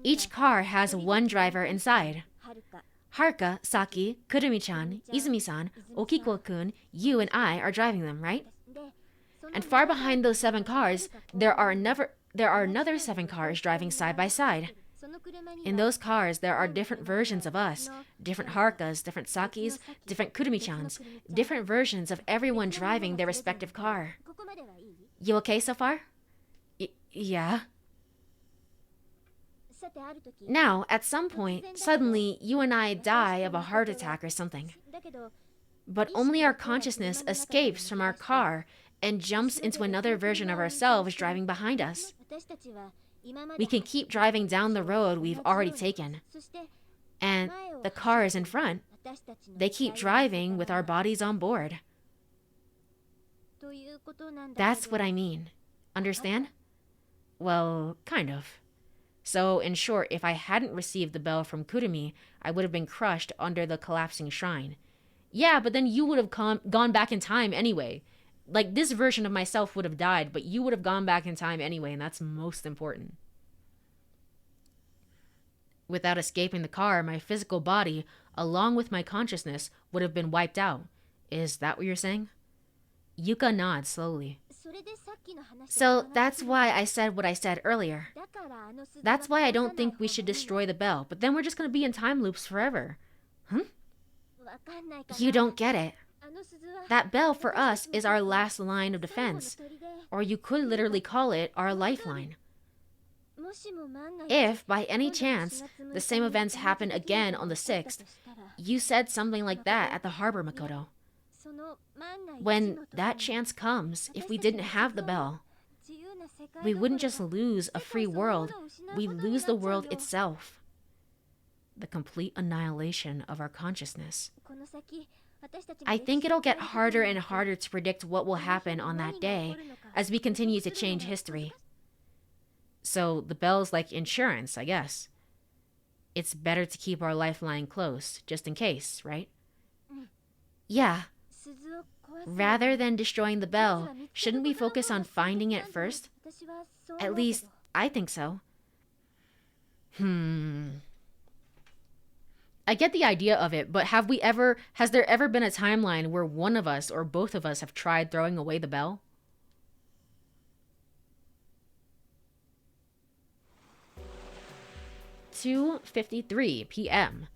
Each car has one driver inside. Haruka, Saki, Kurumi-chan, Izumi-san, Okiko-kun, you and I are driving them, right? And far behind those 7 cars, there are another 7 cars driving side by side. In those cars, there are different versions of us, different Harukas, different Sakis, different Kurumi-chans, different versions of everyone driving their respective car. You okay so far? Yeah. Now, at some point, suddenly, you and I die of a heart attack or something. But only our consciousness escapes from our car and jumps into another version of ourselves driving behind us. We can keep driving down the road we've already taken. And the cars in front, they keep driving with our bodies on board. That's what I mean. Understand? Well, kind of. So, in short, if I hadn't received the bell from Kurumi, I would have been crushed under the collapsing shrine. Yeah, but then you would have gone back in time anyway. Like, this version of myself would have died, but you would have gone back in time anyway, and that's most important. Without escaping the car, my physical body, along with my consciousness, would have been wiped out. Is that what you're saying? Yuka nods slowly. So that's why I said what I said earlier. That's why I don't think we should destroy the bell, but then we're just going to be in time loops forever. You don't get it. That bell for us is our last line of defense, or you could literally call it our lifeline. If, by any chance, the same events happen again on the 6th, you said something like that at the harbor, Makoto. When that chance comes, if we didn't have the bell, we wouldn't just lose a free world, we'd lose the world itself. The complete annihilation of our consciousness. I think it'll get harder and harder to predict what will happen on that day as we continue to change history. So the bell's like insurance, I guess. It's better to keep our lifeline close, just in case, right? Yeah. Rather than destroying the bell, shouldn't we focus on finding it first? At least, I think so. I get the idea of it, but has there ever been a timeline where one of us or both of us have tried throwing away the bell? (2:53 p.m.)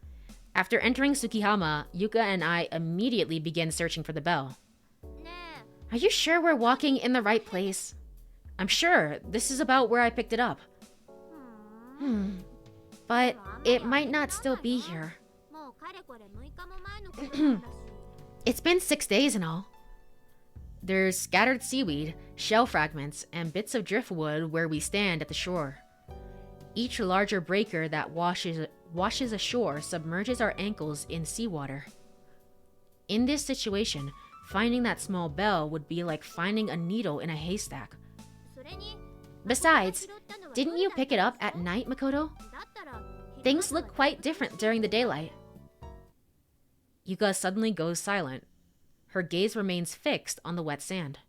After entering Tsukihama, Yuka and I immediately begin searching for the bell. Are you sure we're walking in the right place? I'm sure. This is about where I picked it up. But it might not still be here. It's been 6 days and all. There's scattered seaweed, shell fragments, and bits of driftwood where we stand at the shore. Each larger breaker that washes ashore submerges our ankles in seawater. In this situation, finding that small bell would be like finding a needle in a haystack. Besides, Didn't you pick it up at night, Makoto? Things look quite different during the daylight. Yuka suddenly goes silent. Her gaze remains fixed on the wet sand.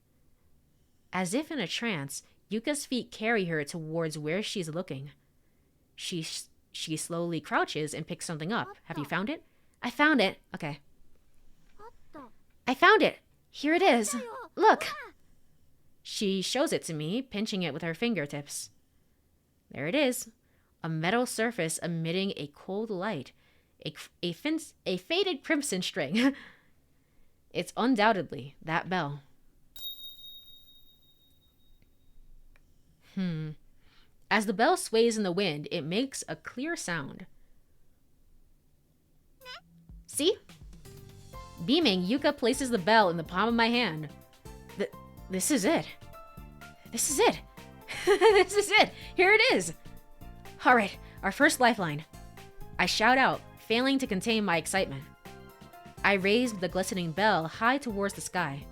As if in a trance, Yuka's feet carry her towards where she's looking. She slowly crouches and picks something up. Have you found it? I found it. Okay. I found it. Here it is. Look. She shows it to me, pinching it with her fingertips. There it is. A metal surface emitting a cold light. A faded crimson string. It's undoubtedly that bell. As the bell sways in the wind, it makes a clear sound. See? Beaming, Yuka places the bell in the palm of my hand. This is it. This is it. This is it. Here it is. All right, our first lifeline. I shout out, failing to contain my excitement. I raise the glistening bell high towards the sky.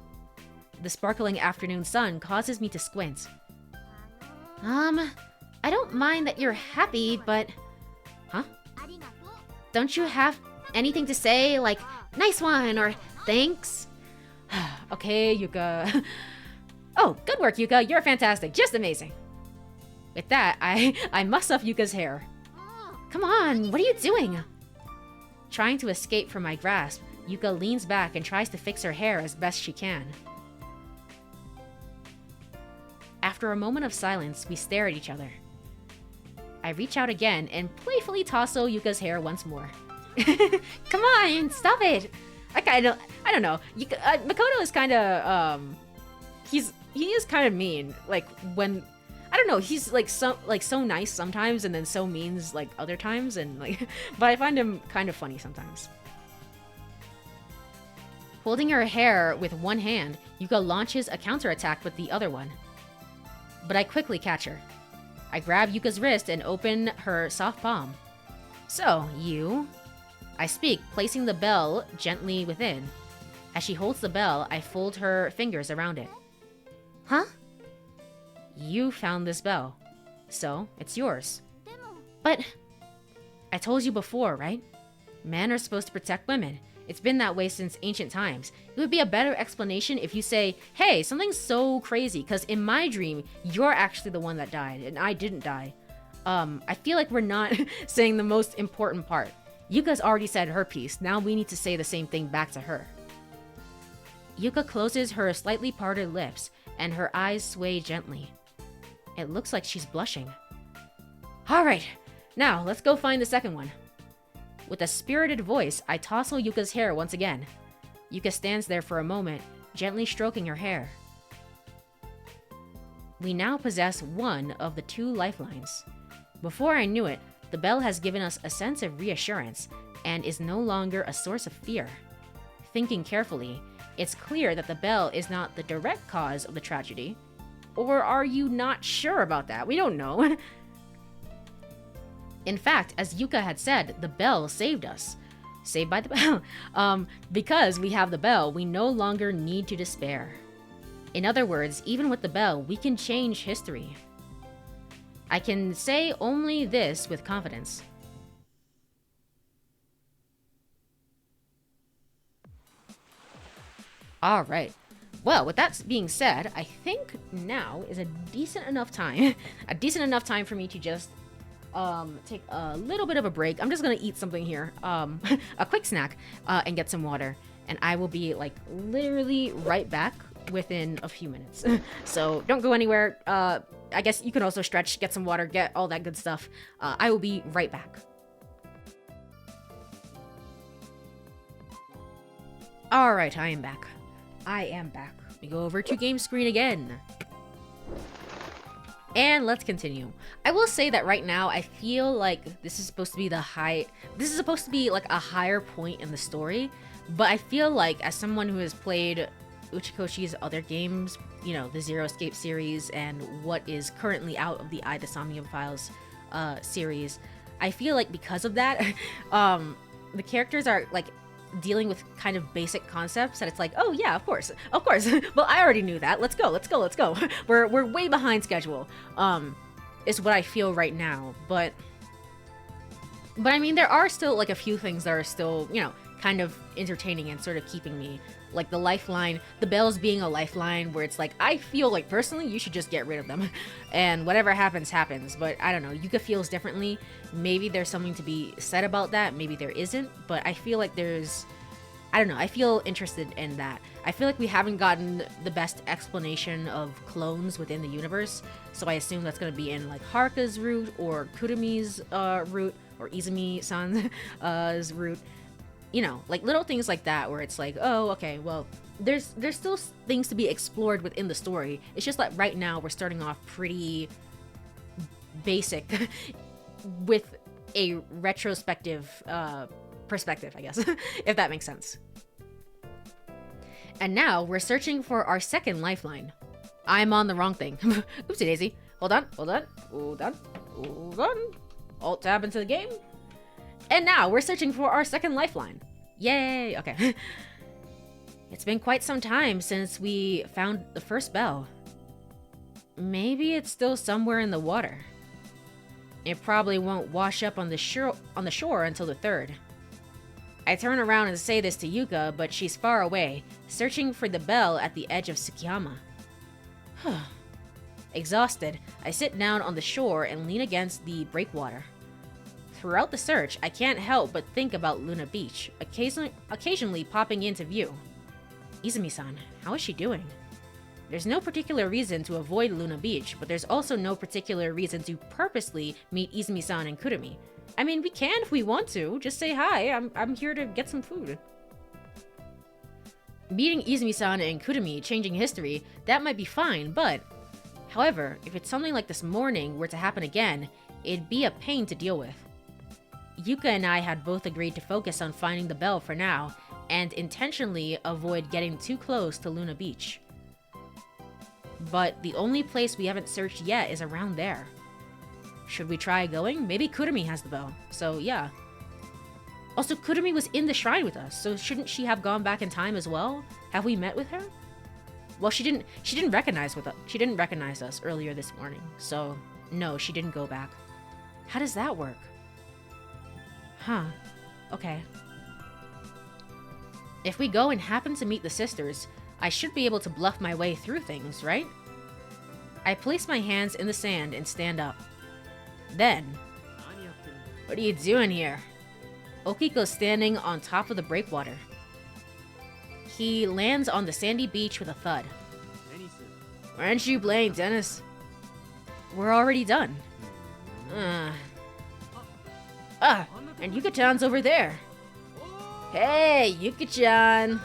The sparkling afternoon sun causes me to squint. I don't mind that you're happy, but... Huh? Don't you have anything to say, like, nice one, or thanks? Okay, Yuka. Oh, good work, Yuka. You're fantastic. Just amazing. With that, I muss off Yuka's hair. Come on, what are you doing? Trying to escape from my grasp, Yuka leans back and tries to fix her hair as best she can. After a moment of silence, we stare at each other. I reach out again and playfully tousle Yuka's hair once more. Come on, stop it. I don't know. Makoto is kind of he is kind of mean. Like when I don't know, he's like so nice sometimes and then so means like other times and like but I find him kind of funny sometimes. Holding her hair with one hand, Yuka launches a counterattack with the other one. But I quickly catch her. I grab Yuka's wrist and open her soft palm. So, you... I speak, placing the bell gently within. As she holds the bell, I fold her fingers around it. Huh? You found this bell. So, it's yours. But... I told you before, right? Men are supposed to protect women. It's been that way since ancient times. It would be a better explanation if you say, hey, something's so crazy, because in my dream, you're actually the one that died, and I didn't die. I feel like we're not saying the most important part. Yuka's already said her piece, now we need to say the same thing back to her. Yuka closes her slightly parted lips, and her eyes sway gently. It looks like she's blushing. Alright, now let's go find the second one. With a spirited voice, I tousle Yuka's hair once again. Yuka stands there for a moment, gently stroking her hair. We now possess one of the two lifelines. Before I knew it, the bell has given us a sense of reassurance and is no longer a source of fear. Thinking carefully, it's clear that the bell is not the direct cause of the tragedy. Or are you not sure about that? We don't know. In fact, as Yuka had said, the bell saved us. Saved by the bell. Because we have the bell, we no longer need to despair. In other words, even with the bell, we can change history. I can say only this with confidence. Alright. Well, with that being said, I think now is a decent enough time for me to just take a little bit of a break. I'm just gonna eat something here, a quick snack, and get some water, and I will be like literally right back within a few minutes. So don't go anywhere. I guess you can also stretch, get some water, get all that good stuff. I will be right back. All right, I am back. We go over to game screen again. And let's continue. I will say that right now I feel like this is supposed to be like a higher point in the story, but I feel like as someone who has played Uchikoshi's other games, you know, the Zero Escape series and what is currently out of the Ida Somnium Files series, I feel like because of that, the characters are like dealing with kind of basic concepts that it's like, oh yeah, of course. Well, I already knew that. Let's go. We're way behind schedule. is what I feel right now. But I mean, there are still like a few things that are still, you know, kind of entertaining and sort of keeping me. Like the lifeline, the bells being a lifeline where it's like, I feel like personally you should just get rid of them. And whatever happens, happens. But I don't know, Yuka feels differently. Maybe there's something to be said about that. Maybe there isn't. But I feel like there's, I don't know, I feel interested in that. I feel like we haven't gotten the best explanation of clones within the universe. So I assume that's going to be in like Haruka's route or Kurumi's route or Izumi-san's route. You know, like little things like that where it's like, oh, okay, well, there's still things to be explored within the story. It's just that right now we're starting off pretty basic with a retrospective perspective, I guess, if that makes sense. And now we're searching for our second lifeline. I'm on the wrong thing. Oopsie daisy. Hold on. Alt tab into the game. And now we're searching for our second lifeline. Yay! Okay. It's been quite some time since we found the first bell. Maybe it's still somewhere in the water. It probably won't wash up on the shore until the third. I turn around and say this to Yuka, but she's far away, searching for the bell at the edge of Tsukiyama. Exhausted, I sit down on the shore and lean against the breakwater. Throughout the search, I can't help but think about Luna Beach, occasionally popping into view. Izumi-san, how is she doing? There's no particular reason to avoid Luna Beach, but there's also no particular reason to purposely meet Izumi-san and Kurumi. I mean, we can if we want to. Just say hi, I'm here to get some food. Meeting Izumi-san and Kurumi, changing history, that might be fine, but... However, if it's something like this morning were to happen again, it'd be a pain to deal with. Yuka and I had both agreed to focus on finding the bell for now, and intentionally avoid getting too close to Luna Beach. But the only place we haven't searched yet is around there. Should we try going? Maybe Kurumi has the bell, so yeah. Also, Kurumi was in the shrine with us, so shouldn't she have gone back in time as well? Have we met with her? Well, she didn't recognize us earlier this morning, so no, she didn't go back. How does that work? Huh. Okay. If we go and happen to meet the sisters, I should be able to bluff my way through things, right? I place my hands in the sand and stand up. Then, what are you doing here? Okiko's standing on top of the breakwater. He lands on the sandy beach with a thud. Aren't you playing tennis? We're already done. And Yuka-chan's over there. Hey, Yuka-chan!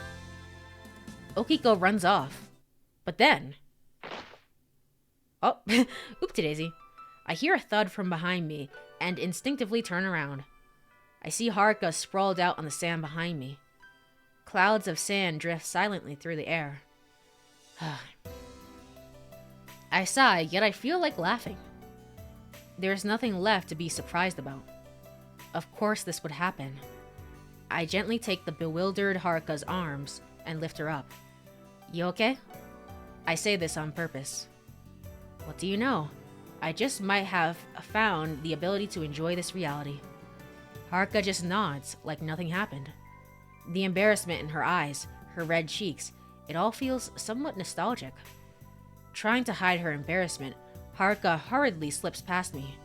Okiko runs off. But then... Oh, oopsie daisy. I hear a thud from behind me, and instinctively turn around. I see Haruka sprawled out on the sand behind me. Clouds of sand drift silently through the air. I sigh, yet I feel like laughing. There's nothing left to be surprised about. Of course this would happen. I gently take the bewildered Haruka's arms and lift her up. You okay? I say this on purpose. What do you know? I just might have found the ability to enjoy this reality. Haruka just nods like nothing happened. The embarrassment in her eyes, her red cheeks, it all feels somewhat nostalgic. Trying to hide her embarrassment, Haruka hurriedly slips past me.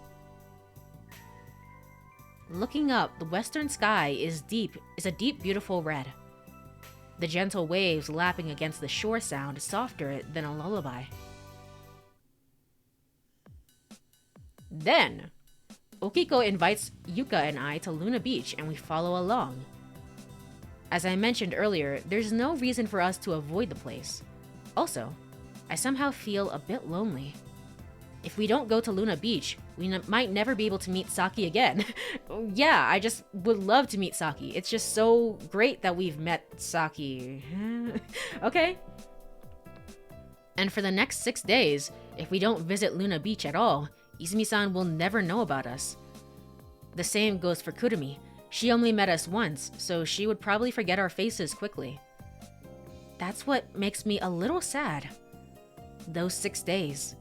Looking up, the western sky is a deep, beautiful red. The gentle waves lapping against the shore sound softer than a lullaby. Then, Okiko invites Yuka and I to Luna Beach and we follow along. As I mentioned earlier, there's no reason for us to avoid the place. Also, I somehow feel a bit lonely. If we don't go to Luna Beach, we might never be able to meet Saki again. Yeah, I just would love to meet Saki. It's just so great that we've met Saki. Okay. And for the next 6 days, if we don't visit Luna Beach at all, Izumi-san will never know about us. The same goes for Kurumi. She only met us once, so she would probably forget our faces quickly. That's what makes me a little sad. Those 6 days.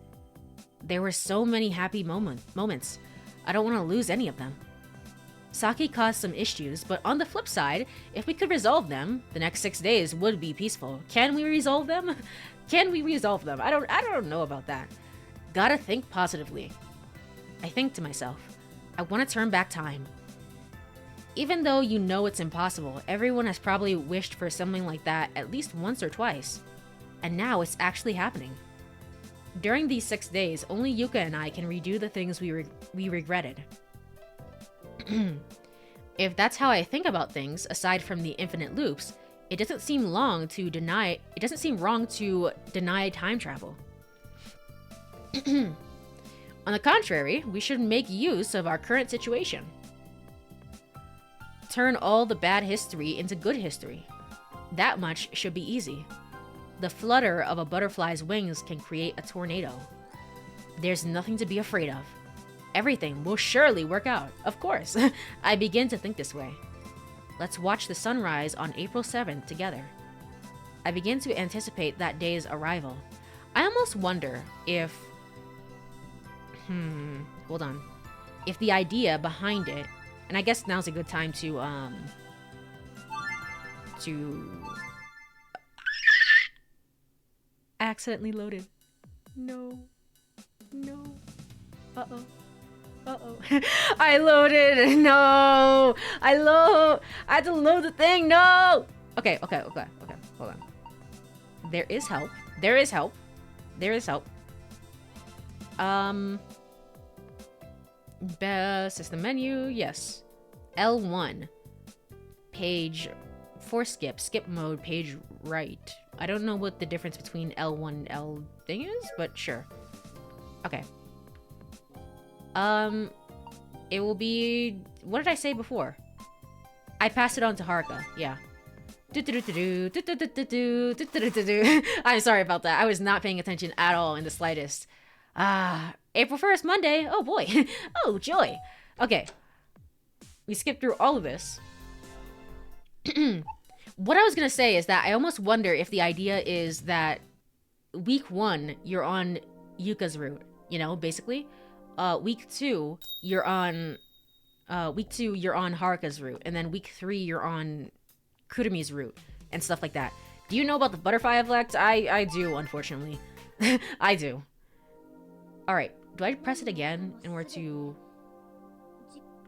There were so many happy moments. I don't want to lose any of them. Saki caused some issues, but on the flip side, if we could resolve them, the next 6 days would be peaceful. Can we resolve them? Can we resolve them? I don't know about that. Gotta think positively. I think to myself, I want to turn back time. Even though you know it's impossible, everyone has probably wished for something like that at least once or twice. And now it's actually happening. During these 6 days, only Yuka and I can redo the things we regretted. If that's how I think about things, aside from the infinite loops, it doesn't seem wrong to deny time travel. On the contrary, we should make use of our current situation. Turn all the bad history into good history. That much should be easy. The flutter of a butterfly's wings can create a tornado. There's nothing to be afraid of. Everything will surely work out, of course. I begin to think this way. Let's watch the sunrise on April 7th together. I begin to anticipate that day's arrival. I almost wonder if... hold on. If the idea behind it... And I guess now's a good time to accidentally loaded. No. Uh-oh. I loaded. No. I had to load the thing. No. Okay. Hold on. There is help. System menu. Yes. L1. Page 4 skip mode, page right. I don't know what the difference between L1 and L thing is, but sure. Okay. It will be... What did I say before? I passed it on to Haruka. Yeah. I'm sorry about that. I was not paying attention at all in the slightest. April 1st, Monday. Oh boy. Oh, joy. Okay. We skipped through all of this. What I was gonna say is that I almost wonder if the idea is that week 1, you're on Yuka's route. You know, basically. Week 2, you're on Haruka's route, and then week 3, you're on Kurumi's route, and stuff like that. Do you know about the butterfly effect? I do, unfortunately. I do. Alright, do I press it again in order to...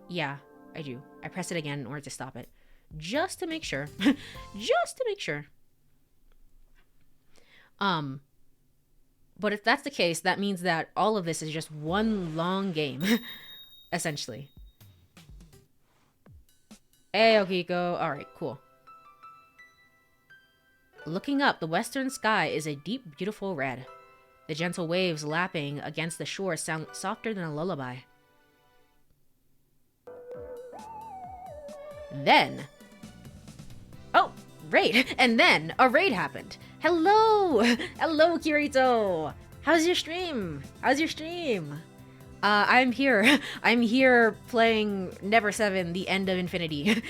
Yeah, I do. I press it again in order to stop it. Just to make sure. Just to make sure. But if that's the case, that means that all of this is just one long game. Essentially. Hey, Okiko. Alright, cool. Looking up, the western sky is a deep, beautiful red. The gentle waves lapping against the shore sound softer than a lullaby. Then... Oh, raid! And then a raid happened. Hello! Hello, Kirito! How's your stream? I'm here. I'm here playing Never 7, The End of Infinity.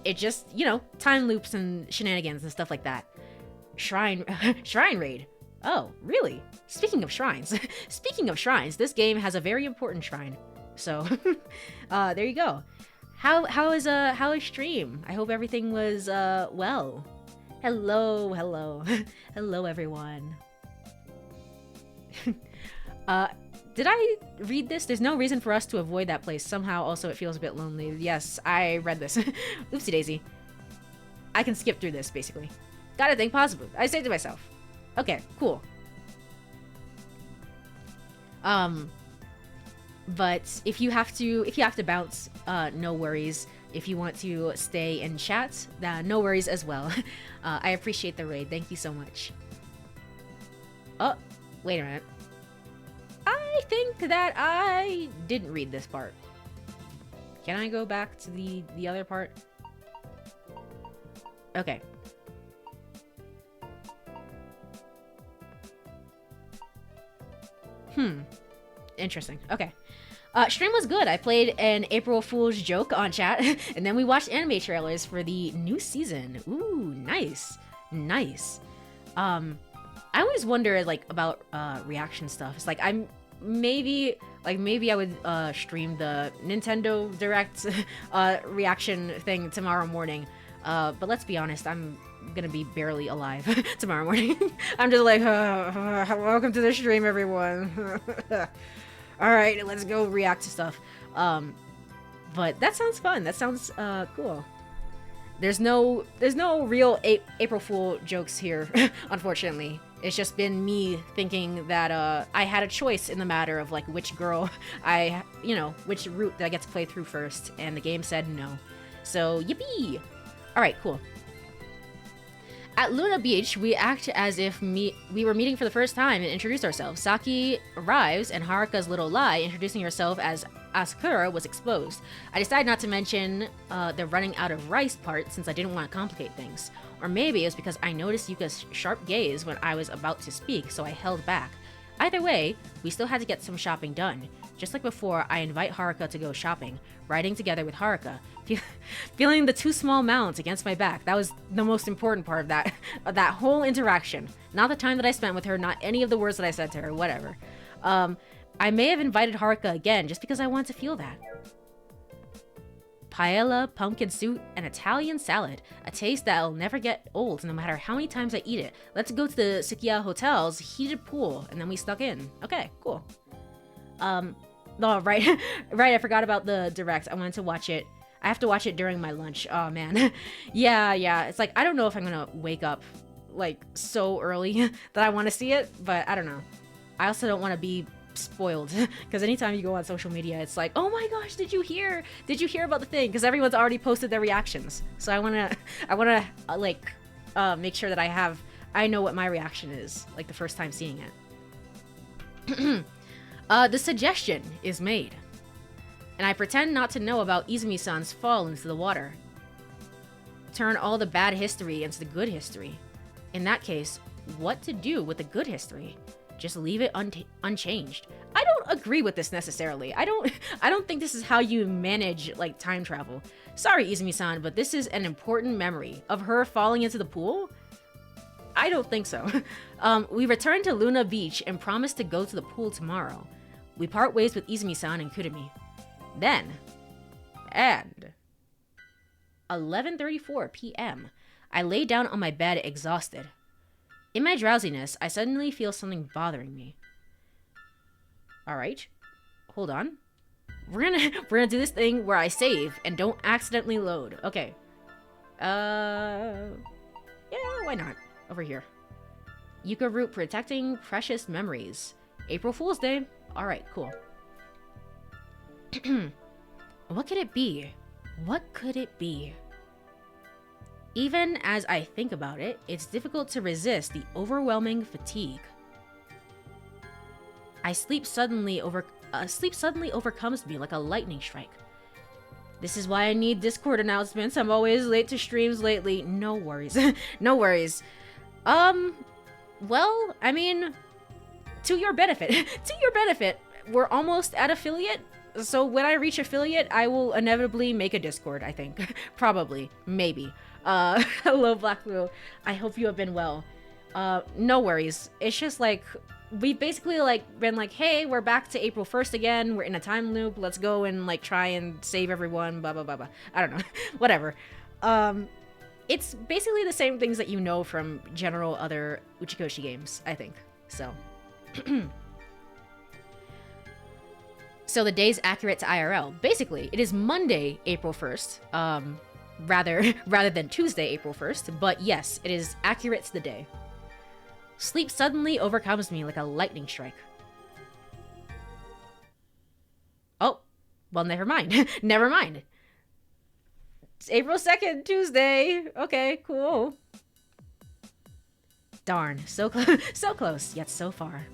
It just, you know, time loops and shenanigans and stuff like that. Shrine raid. Oh, really? Speaking of shrines, this game has a very important shrine. So, there you go. How is stream? I hope everything was well. Hello, hello everyone. Did I read this? There's no reason for us to avoid that place. Somehow, also, it feels a bit lonely. Yes, I read this. Oopsie daisy. I can skip through this, basically. Gotta think positive. I say to myself. Okay, cool. But if you have to bounce, no worries. If you want to stay in chat, no worries as well. I appreciate the raid. Thank you so much. Oh, wait a minute. I think that I didn't read this part. Can I go back to the other part? Okay. Interesting. Okay. Stream was good. I played an April Fool's joke on chat, and then we watched anime trailers for the new season. Ooh, nice. Nice. I I always wonder like about reaction stuff. It's like maybe I would stream the Nintendo Direct reaction thing tomorrow morning. But let's be honest, I'm gonna be barely alive tomorrow morning. I'm just like, welcome to the stream, everyone. All right, let's go react to stuff. But that sounds fun. That sounds cool. There's no real April Fool jokes here, unfortunately. It's just been me thinking that I had a choice in the matter of like which girl which route that I get to play through first, and the game said no. So yippee! All right, cool. At Luna Beach, we act as if we were meeting for the first time and introduce ourselves. Saki arrives, and Haruka's little lie, introducing herself as Asakura, was exposed. I decided not to mention the running out of rice part since I didn't want to complicate things. Or maybe it was because I noticed Yuka's sharp gaze when I was about to speak, so I held back. Either way, we still had to get some shopping done. Just like before, I invite Haruka to go shopping, riding together with Haruka, feeling the two small mounts against my back. That was the most important part of that whole interaction. Not the time that I spent with her, not any of the words that I said to her, whatever. I may have invited Haruka again just because I wanted to feel that. Paella, pumpkin soup, and Italian salad. A taste that'll never get old no matter how many times I eat it. Let's go to the Sukiya Hotel's heated pool, and then we stuck in. Okay, cool. Oh, right, I forgot about the direct. I wanted to watch it. I have to watch it during my lunch. Oh, man. yeah. It's like, I don't know if I'm gonna wake up, like, so early that I want to see it, but I don't know. I also don't want to be spoiled, because anytime you go on social media, it's like, oh my gosh, did you hear about the thing? Because everyone's already posted their reactions. So I want to make sure that I know what my reaction is, like, the first time seeing it. The suggestion is made, and I pretend not to know about Izumi-san's fall into the water. Turn all the bad history into the good history. In that case, what to do with the good history? Just leave it unchanged. I don't agree with this necessarily. I don't think this is how you manage, like, time travel. Sorry, Izumi-san, but this is an important memory of her falling into the pool? I don't think so. We return to Luna Beach and promise to go to the pool tomorrow. We part ways with Izumi-san and Kurumi. Then, and 11:34 p.m., I lay down on my bed exhausted. In my drowsiness, I suddenly feel something bothering me. Alright, hold on. We're gonna do this thing where I save and don't accidentally load. Okay. Yeah, why not? Over here. Yuka root protecting precious memories. April Fool's Day. Alright, cool. What could it be? What could it be? Even as I think about it, it's difficult to resist the overwhelming fatigue. Sleep suddenly overcomes me like a lightning strike. This is why I need Discord announcements. I'm always late to streams lately. No worries. No worries. Well, I mean, to your benefit. We're almost at affiliate. So when I reach affiliate, I will inevitably make a Discord, I think. Probably. Maybe. Hello, Black Blue. I hope you have been well. No worries. It's just like, we've basically like been like, hey, we're back to April 1st again. We're in a time loop. Let's go and like try and save everyone. Blah, blah, blah, blah. I don't know. Whatever. It's basically the same things that you know from general other Uchikoshi games, I think. So. So the day's accurate to IRL. Basically, it is Monday, April 1st. Rather than Tuesday, April 1st. But yes, it is accurate to the day. Sleep suddenly overcomes me like a lightning strike. Oh, well, never mind. Never mind. It's April 2nd, Tuesday. Okay, cool. Darn, so close, yet so far.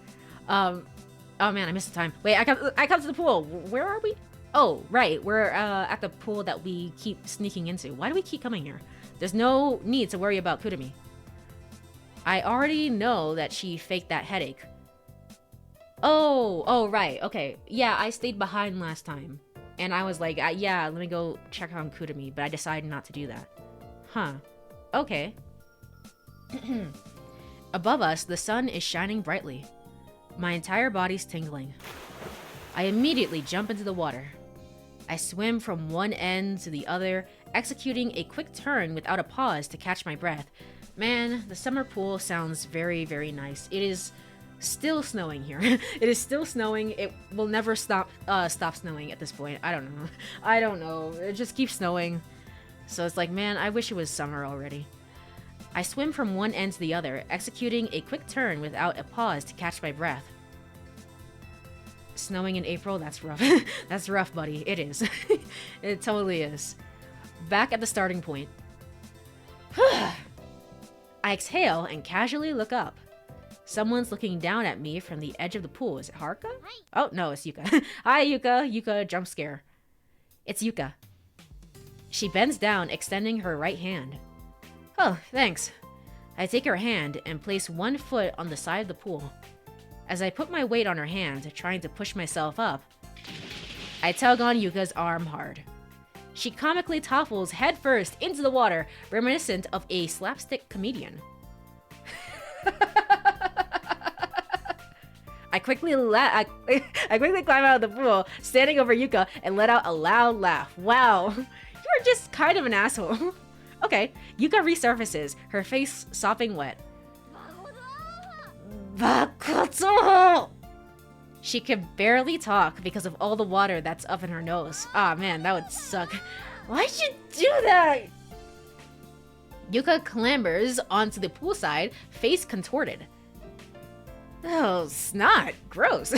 Oh man, I missed the time. Wait, I come to the pool. Where are we? Oh, right, we're at the pool that we keep sneaking into. Why do we keep coming here? There's no need to worry about Kurumi. I already know that she faked that headache. Oh, right, okay. Yeah, I stayed behind last time. And I was like, yeah, let me go check on Kurumi, but I decided not to do that. Huh. Okay. Above us, the sun is shining brightly. My entire body's tingling. I immediately jump into the water. I swim from one end to the other, executing a quick turn without a pause to catch my breath. Man, the summer pool sounds very, very nice. It is still snowing here. It is still snowing. It will never stop snowing at this point. I don't know. I don't know. It just keeps snowing. So it's like, man, I wish it was summer already. I swim from one end to the other, executing a quick turn without a pause to catch my breath. Snowing in April, that's rough. That's rough, buddy. It is. It totally is. Back at the starting point. I exhale and casually look up. Someone's looking down at me from the edge of the pool. Is it Haruka? Oh, no, it's Yuka. Hi, Yuka. Yuka, jump scare. It's Yuka. She bends down, extending her right hand. Oh, thanks. I take her hand and place one foot on the side of the pool. As I put my weight on her hand, trying to push myself up, I tug on Yuka's arm hard. She comically topples headfirst into the water, reminiscent of a slapstick comedian. I quickly climb out of the pool, standing over Yuka, and let out a loud laugh. Wow, you are just kind of an asshole. Okay, Yuka resurfaces, her face sopping wet. Bakuto! She can barely talk because of all the water that's up in her nose. Ah, man, that would suck. Why'd you do that? Yuka clambers onto the poolside, face contorted. Oh, snot. Gross.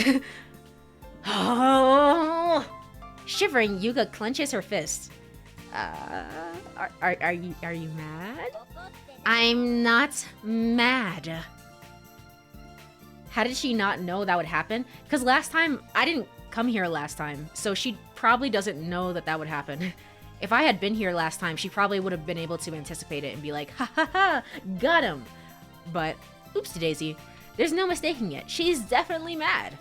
Oh. Shivering, Yuka clenches her fists. Are you mad? I'm not mad. How did she not know that would happen? Because last time, I didn't come here last time, so she probably doesn't know that that would happen. If I had been here last time, she probably would have been able to anticipate it and be like, ha ha ha, got him. But, oopsie daisy, there's no mistaking it. She's definitely mad.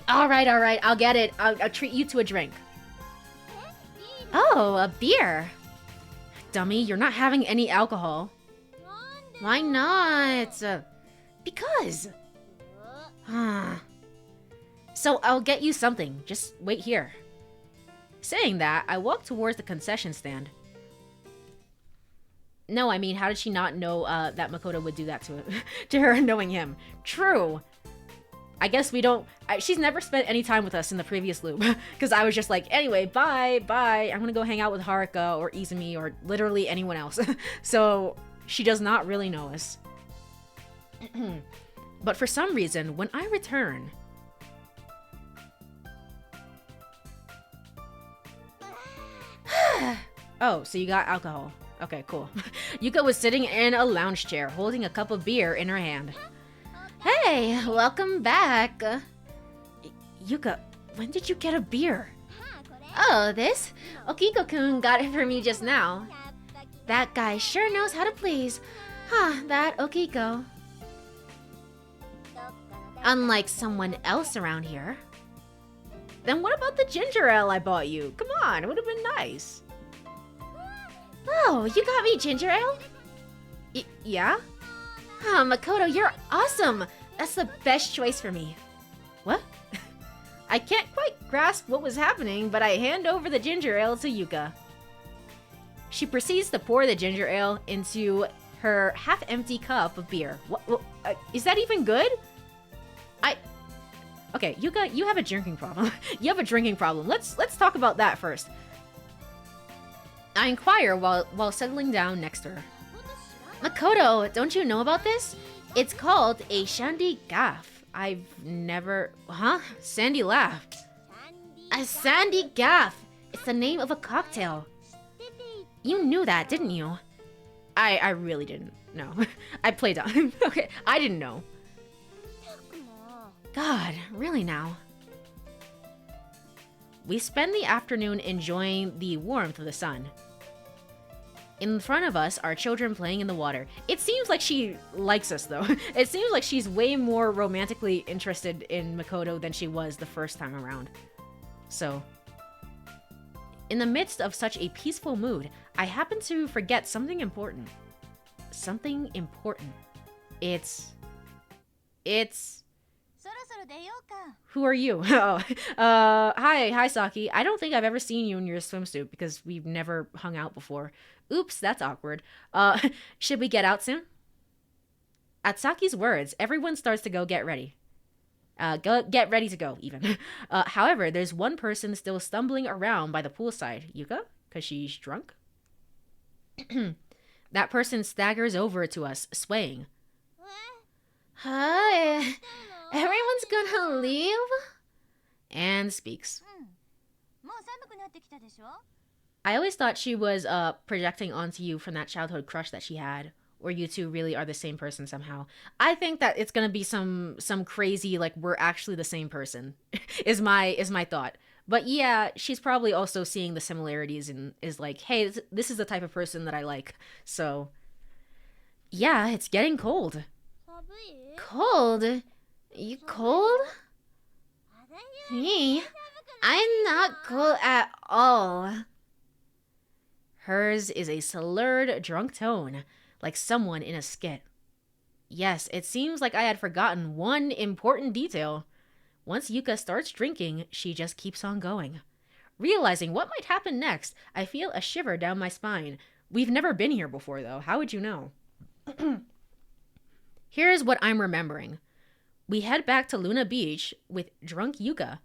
All right, I'll get it. I'll treat you to a drink. Oh, a beer. Dummy, you're not having any alcohol. Why not? Because. So I'll get you something. Just wait here. Saying that, I walk towards the concession stand. No, I mean, how did she not know that Makoto would do that to her, knowing him? True. I guess we don't... she's never spent any time with us in the previous loop. Because I was just like, anyway, bye. I'm gonna go hang out with Haruka or Izumi or literally anyone else. So she does not really know us. But for some reason, when I return... Oh, so you got alcohol. Okay, cool. Yuka was sitting in a lounge chair, holding a cup of beer in her hand. Hey, welcome back. Yuka, when did you get a beer? Oh, this? Okiko-kun got it for me just now. That guy sure knows how to please. Huh, that Okiko. Unlike someone else around here. Then what about the ginger ale I bought you? Come on, it would have been nice. Oh, you got me ginger ale? Yeah? Oh, Makoto, you're awesome! That's the best choice for me. What? I can't quite grasp what was happening, but I hand over the ginger ale to Yuka. She proceeds to pour the ginger ale into her half-empty cup of beer. What is that even good? Okay, Yuka, you have a drinking problem. You have a drinking problem. Let's talk about that first. I inquire while settling down next to her. Makoto, don't you know about this? It's called a Sandy Gaff. I've never... Huh? Sandy laughed. A Sandy Gaff. It's the name of a cocktail. You knew that, didn't you? I really didn't know. I played dumb. Okay, I didn't know. God, really now. We spend the afternoon enjoying the warmth of the sun. In front of us are children playing in the water. It seems like she likes us, though. It seems like she's way more romantically interested in Makoto than she was the first time around. So, in the midst of such a peaceful mood, I happen to forget something important. Something important. It's... Who are you? Oh, hi, Saki. I don't think I've ever seen you in your swimsuit because we've never hung out before. Oops, that's awkward. Should we get out soon? At Saki's words, everyone starts to go get ready. Get ready to go, even. However, there's one person still stumbling around by the poolside. Yuka? Because she's drunk? That person staggers over to us, swaying. Hi. Everyone's gonna leave? And speaks. I always thought she was projecting onto you from that childhood crush that she had. Or you two really are the same person somehow. I think that it's gonna be some crazy, like, we're actually the same person, is my thought. But yeah, she's probably also seeing the similarities and is like, hey, this is the type of person that I like. So, yeah, it's getting cold. Cold? You cold? Me? I'm not cold at all. Hers is a slurred, drunk tone, like someone in a skit. Yes, it seems like I had forgotten one important detail. Once Yuka starts drinking, she just keeps on going. Realizing what might happen next, I feel a shiver down my spine. We've never been here before, though. How would you know? Here's what I'm remembering. We head back to Luna Beach with drunk Yuka.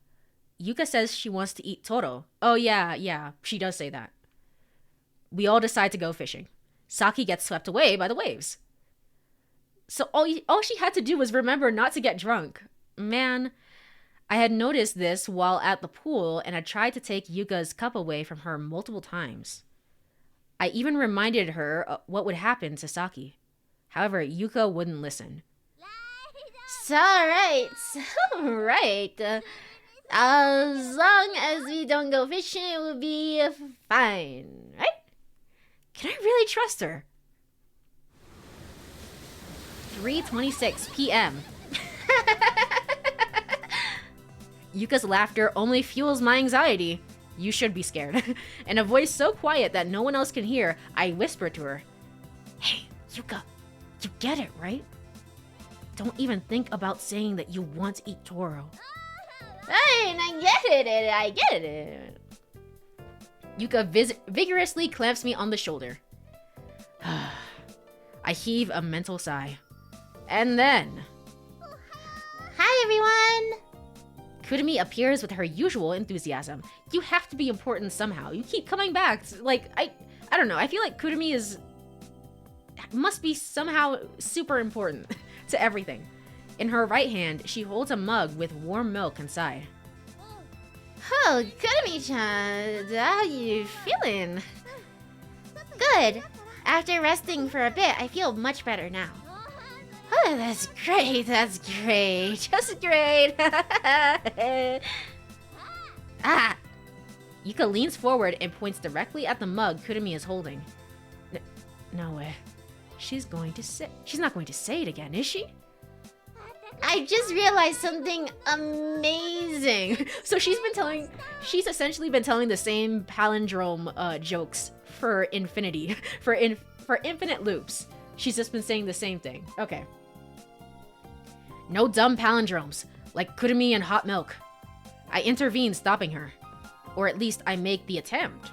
Yuka says she wants to eat toro. Oh, yeah, she does say that. We all decide to go fishing. Saki gets swept away by the waves. So all she had to do was remember not to get drunk. Man, I had noticed this while at the pool and had tried to take Yuka's cup away from her multiple times. I even reminded her what would happen to Saki. However, Yuka wouldn't listen. It's alright. As long as we don't go fishing, it will be fine, right? Can I really trust her? 3:26 p.m. Yuka's laughter only fuels my anxiety. You should be scared. In a voice so quiet that no one else can hear, I whisper to her, hey, Yuka, you get it, right? Don't even think about saying that you want to eat toro. I get it. Yuka vigorously clamps me on the shoulder. I heave a mental sigh. And then... Hi, everyone! Kurumi appears with her usual enthusiasm. You have to be important somehow. You keep coming back. Like, I don't know. I feel like Kurumi must be somehow super important to everything. In her right hand, she holds a mug with warm milk inside. Oh, Kurumi-chan, how you feeling? Good. After resting for a bit, I feel much better now. Oh, that's great, just great. Ah! Yuka leans forward and points directly at the mug Kurumi is holding. No way. She's not going to say it again, is she? I just realized something amazing. So she's essentially been telling the same palindrome jokes for infinity, for infinite loops. She's just been saying the same thing. Okay. No dumb palindromes, like Kurumi and hot milk. I intervene, stopping her. Or at least I make the attempt.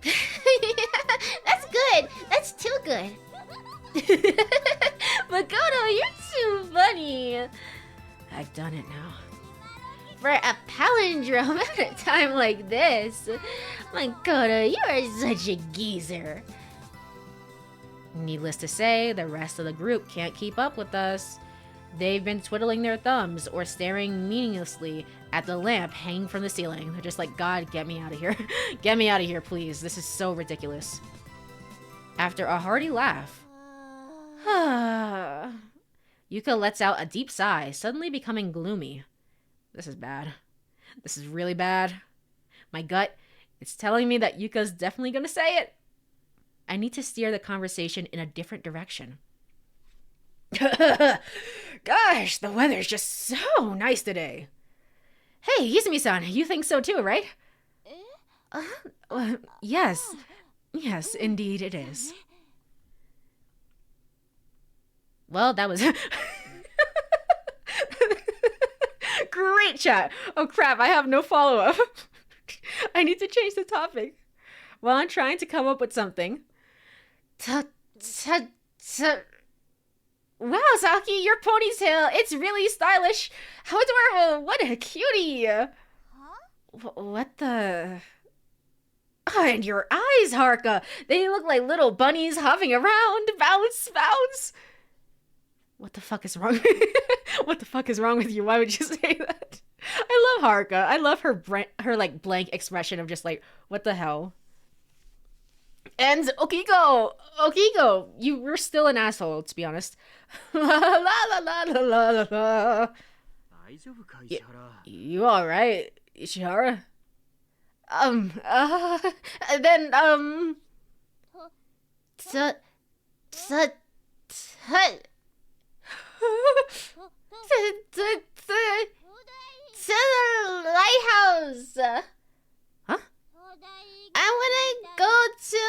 That's good. That's too good. Makoto, you're too funny. I've done it now. For a palindrome at a time like this. Makoto, you are such a geezer. Needless to say, the rest of the group can't keep up with us. They've been twiddling their thumbs or staring meaninglessly at the lamp hanging from the ceiling. They're just like, God, get me out of here. Get me out of here, please. This is so ridiculous. After a hearty laugh, Yuka lets out a deep sigh, suddenly becoming gloomy. This is bad. This is really bad. My gut, it's telling me that Yuka's definitely gonna say it. I need to steer the conversation in a different direction. Gosh, the weather's just so nice today. Hey, Izumi-san, you think so too, right? Yes. Yes, indeed it is. Well, that was great chat. Oh crap, I have no follow-up. I need to change the topic. Well, I'm trying to come up with something. Wow, Saki, your ponytail, it's really stylish. How adorable. What a cutie. What the... Oh, and your eyes, Haruka. They look like little bunnies hopping around. Bounce, bounce. What the fuck is wrong? What the fuck is wrong with you? Why would you say that? I love Haruka. I love her like blank expression of just like, what the hell? And Okiko, you were still an asshole, to be honest. La la la la la la la. You alright, Ishihara? Then, to the lighthouse. Huh? I wanna go to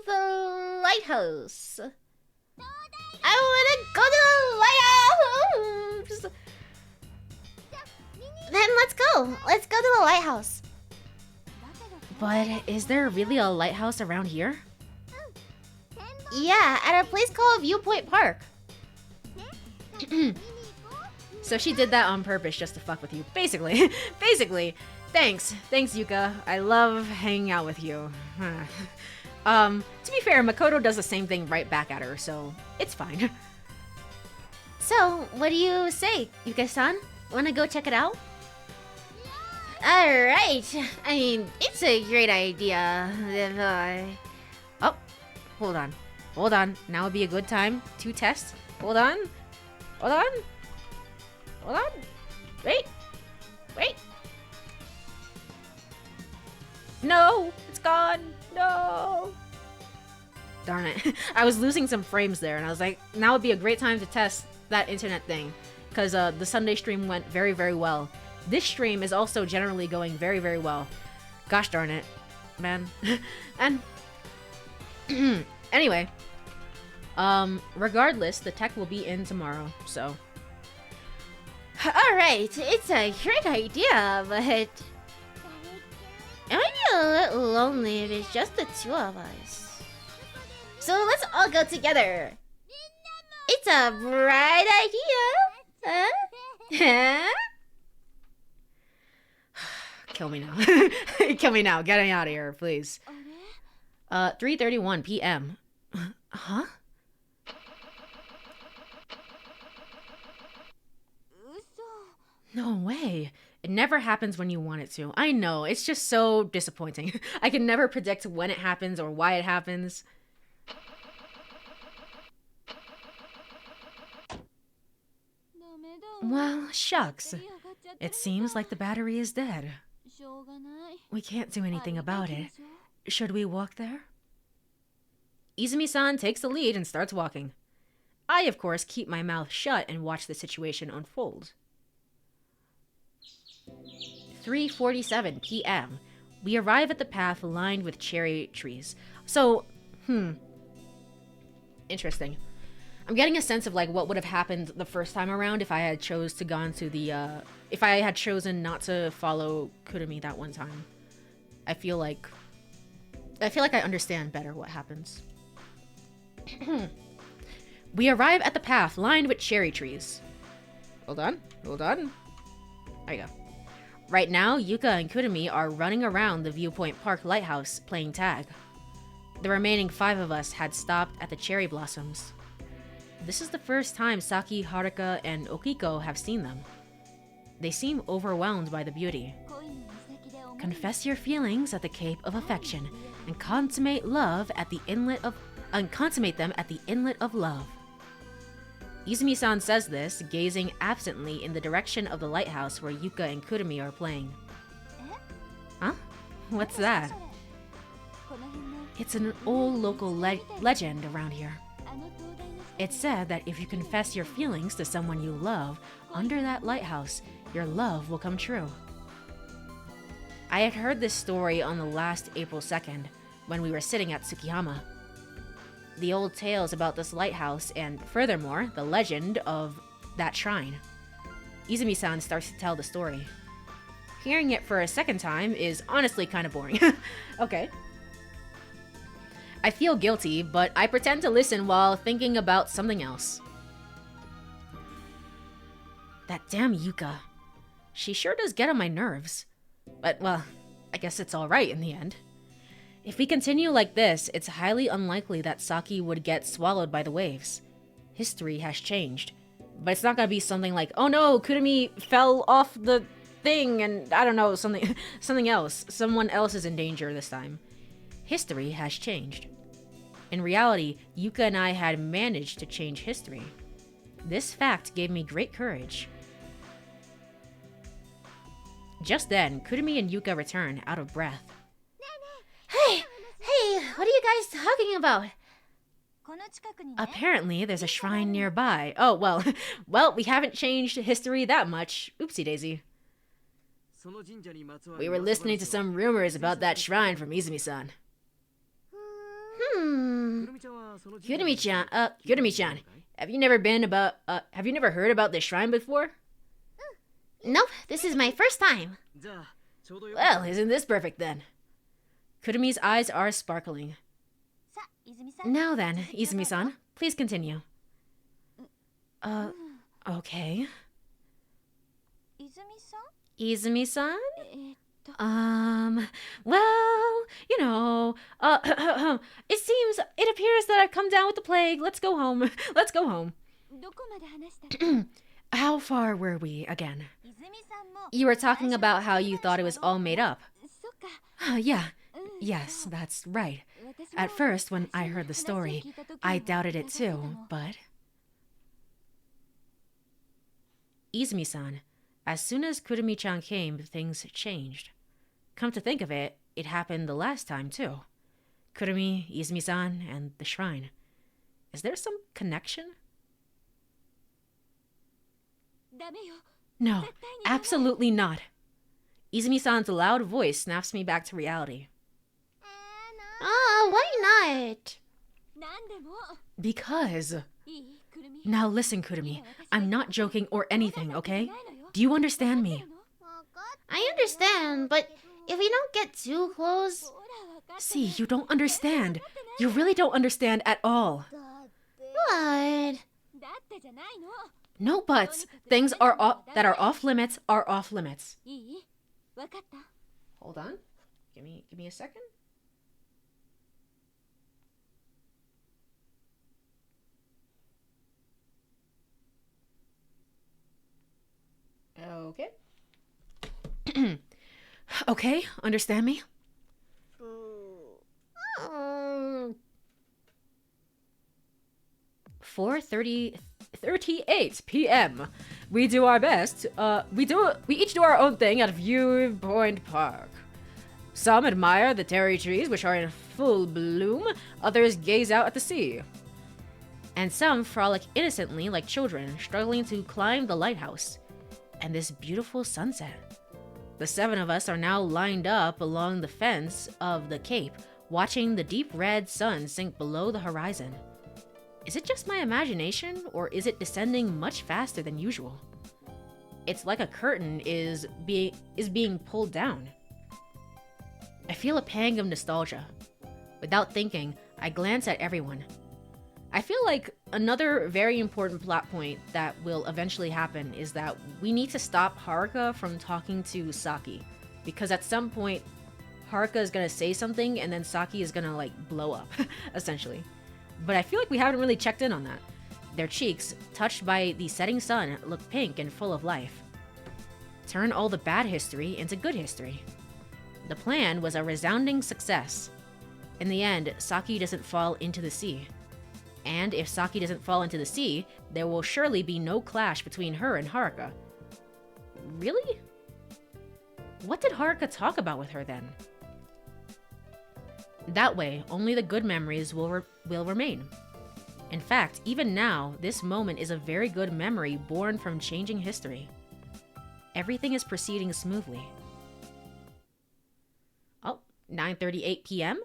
the lighthouse. I wanna go to the lighthouse. Then let's go. Let's go to the lighthouse. But is there really a lighthouse around here? Yeah, at a place called Viewpoint Park. So she did that on purpose just to fuck with you. Basically. Basically. Thanks, Yuka. I love hanging out with you. To be fair, Makoto does the same thing right back at her, so it's fine. So, what do you say, Yuka-san? Wanna go check it out? Alright. I mean, it's a great idea. Oh, hold on. Hold on. Now would be a good time to test. Hold on. Hold on. Hold on. Wait. Wait. No! It's gone! No! Darn it. I was losing some frames there, and I was like, now would be a great time to test that internet thing. Because the Sunday stream went very, very well. This stream is also generally going very, very well. Gosh darn it. Man. And... anyway. Regardless, the tech will be in tomorrow, so... Alright, it's a great idea, but... I might be a little lonely if it's just the two of us. So let's all go together. It's a bright idea. Huh? Kill me now. Kill me now. Get me out of here, please. 3:31 p.m. Huh? No way. It never happens when you want it to. I know, it's just so disappointing. I can never predict when it happens or why it happens. Well, shucks. It seems like the battery is dead. We can't do anything about it. Should we walk there? Izumi-san takes the lead and starts walking. I, of course, keep my mouth shut and watch the situation unfold. 3:47 p.m. We arrive at the path lined with cherry trees. So, interesting. I'm getting a sense of like what would have happened the first time around if I had if I had chosen not to follow Kurumi that one time. I feel like I understand better what happens. We arrive at the path lined with cherry trees. Hold on. There you go. Right now, Yuka and Kurumi are running around the Viewpoint Park lighthouse playing tag. The remaining 5 of us had stopped at the cherry blossoms. This is the first time Saki, Haruka, and Okiko have seen them. They seem overwhelmed by the beauty. Confess your feelings at the Cape of Affection and consummate them at the Inlet of Love. Izumi-san says this, gazing absently in the direction of the lighthouse where Yuka and Kurumi are playing. Huh? What's that? It's an old local legend around here. It's said that if you confess your feelings to someone you love under that lighthouse, your love will come true. I had heard this story on the last April 2nd, when we were sitting at Tsukihama. the old tales about this lighthouse and, furthermore, the legend of that shrine. Izumi-san starts to tell the story. Hearing it for a second time is honestly kind of boring. Okay. I feel guilty, but I pretend to listen while thinking about something else. That damn Yuka. She sure does get on my nerves. But, well, I guess it's alright in the end. If we continue like this, it's highly unlikely that Saki would get swallowed by the waves. History has changed. But it's not gonna be something like, oh no, Kurumi fell off the thing and, I don't know, something else. Someone else is in danger this time. History has changed. In reality, Yuka and I had managed to change history. This fact gave me great courage. Just then, Kurumi and Yuka return, out of breath. Hey, what are you guys talking about? Apparently, there's a shrine nearby. Oh, well, we haven't changed history that much. Oopsie daisy. We were listening to some rumors about that shrine from Izumi-san. Kurumi-chan, have you never heard about this shrine before? Nope, this is my first time. Well, isn't this perfect then? Kurumi's eyes are sparkling. Now then, Izumi-san, please continue. Okay. Izumi-san? Well, it appears that I've come down with the plague. Let's go home. Let's go home. How far were we again? You were talking about how you thought it was all made up. Yeah. Yes, that's right. At first, when I heard the story, I doubted it too, but... Izumi-san, as soon as Kurumi-chan came, things changed. Come to think of it, it happened the last time too. Kurumi, Izumi-san, and the shrine. Is there some connection? No, absolutely not. Izumi-san's loud voice snaps me back to reality. Why not? Because... Now listen, Kurumi. I'm not joking or anything, okay? Do you understand me? I understand, but if we don't get too close... See, you don't understand. You really don't understand at all. But... No buts. Things that are off limits are off limits. Hold on. Give me a second. Okay. Okay, understand me? 4:38 p.m. We do our best. We each do our own thing at Viewpoint Park. Some admire the cherry trees, which are in full bloom. Others gaze out at the sea. And some frolic innocently like children, struggling to climb the lighthouse. And this beautiful sunset. The 7 of us are now lined up along the fence of the cape, watching the deep red sun sink below the horizon. Is it just my imagination, or is it descending much faster than usual? It's like a curtain is being pulled down. I feel a pang of nostalgia. Without thinking, I glance at everyone. I feel like another very important plot point that will eventually happen is that we need to stop Haruka from talking to Saki. Because at some point, Haruka is gonna say something and then Saki is gonna blow up, essentially. But I feel like we haven't really checked in on that. Their cheeks, touched by the setting sun, look pink and full of life. Turn all the bad history into good history. The plan was a resounding success. In the end, Saki doesn't fall into the sea. And if Saki doesn't fall into the sea, there will surely be no clash between her and Haruka. Really? What did Haruka talk about with her then? That way, only the good memories will remain. In fact, even now, this moment is a very good memory born from changing history. Everything is proceeding smoothly. Oh, 9:38 p.m.?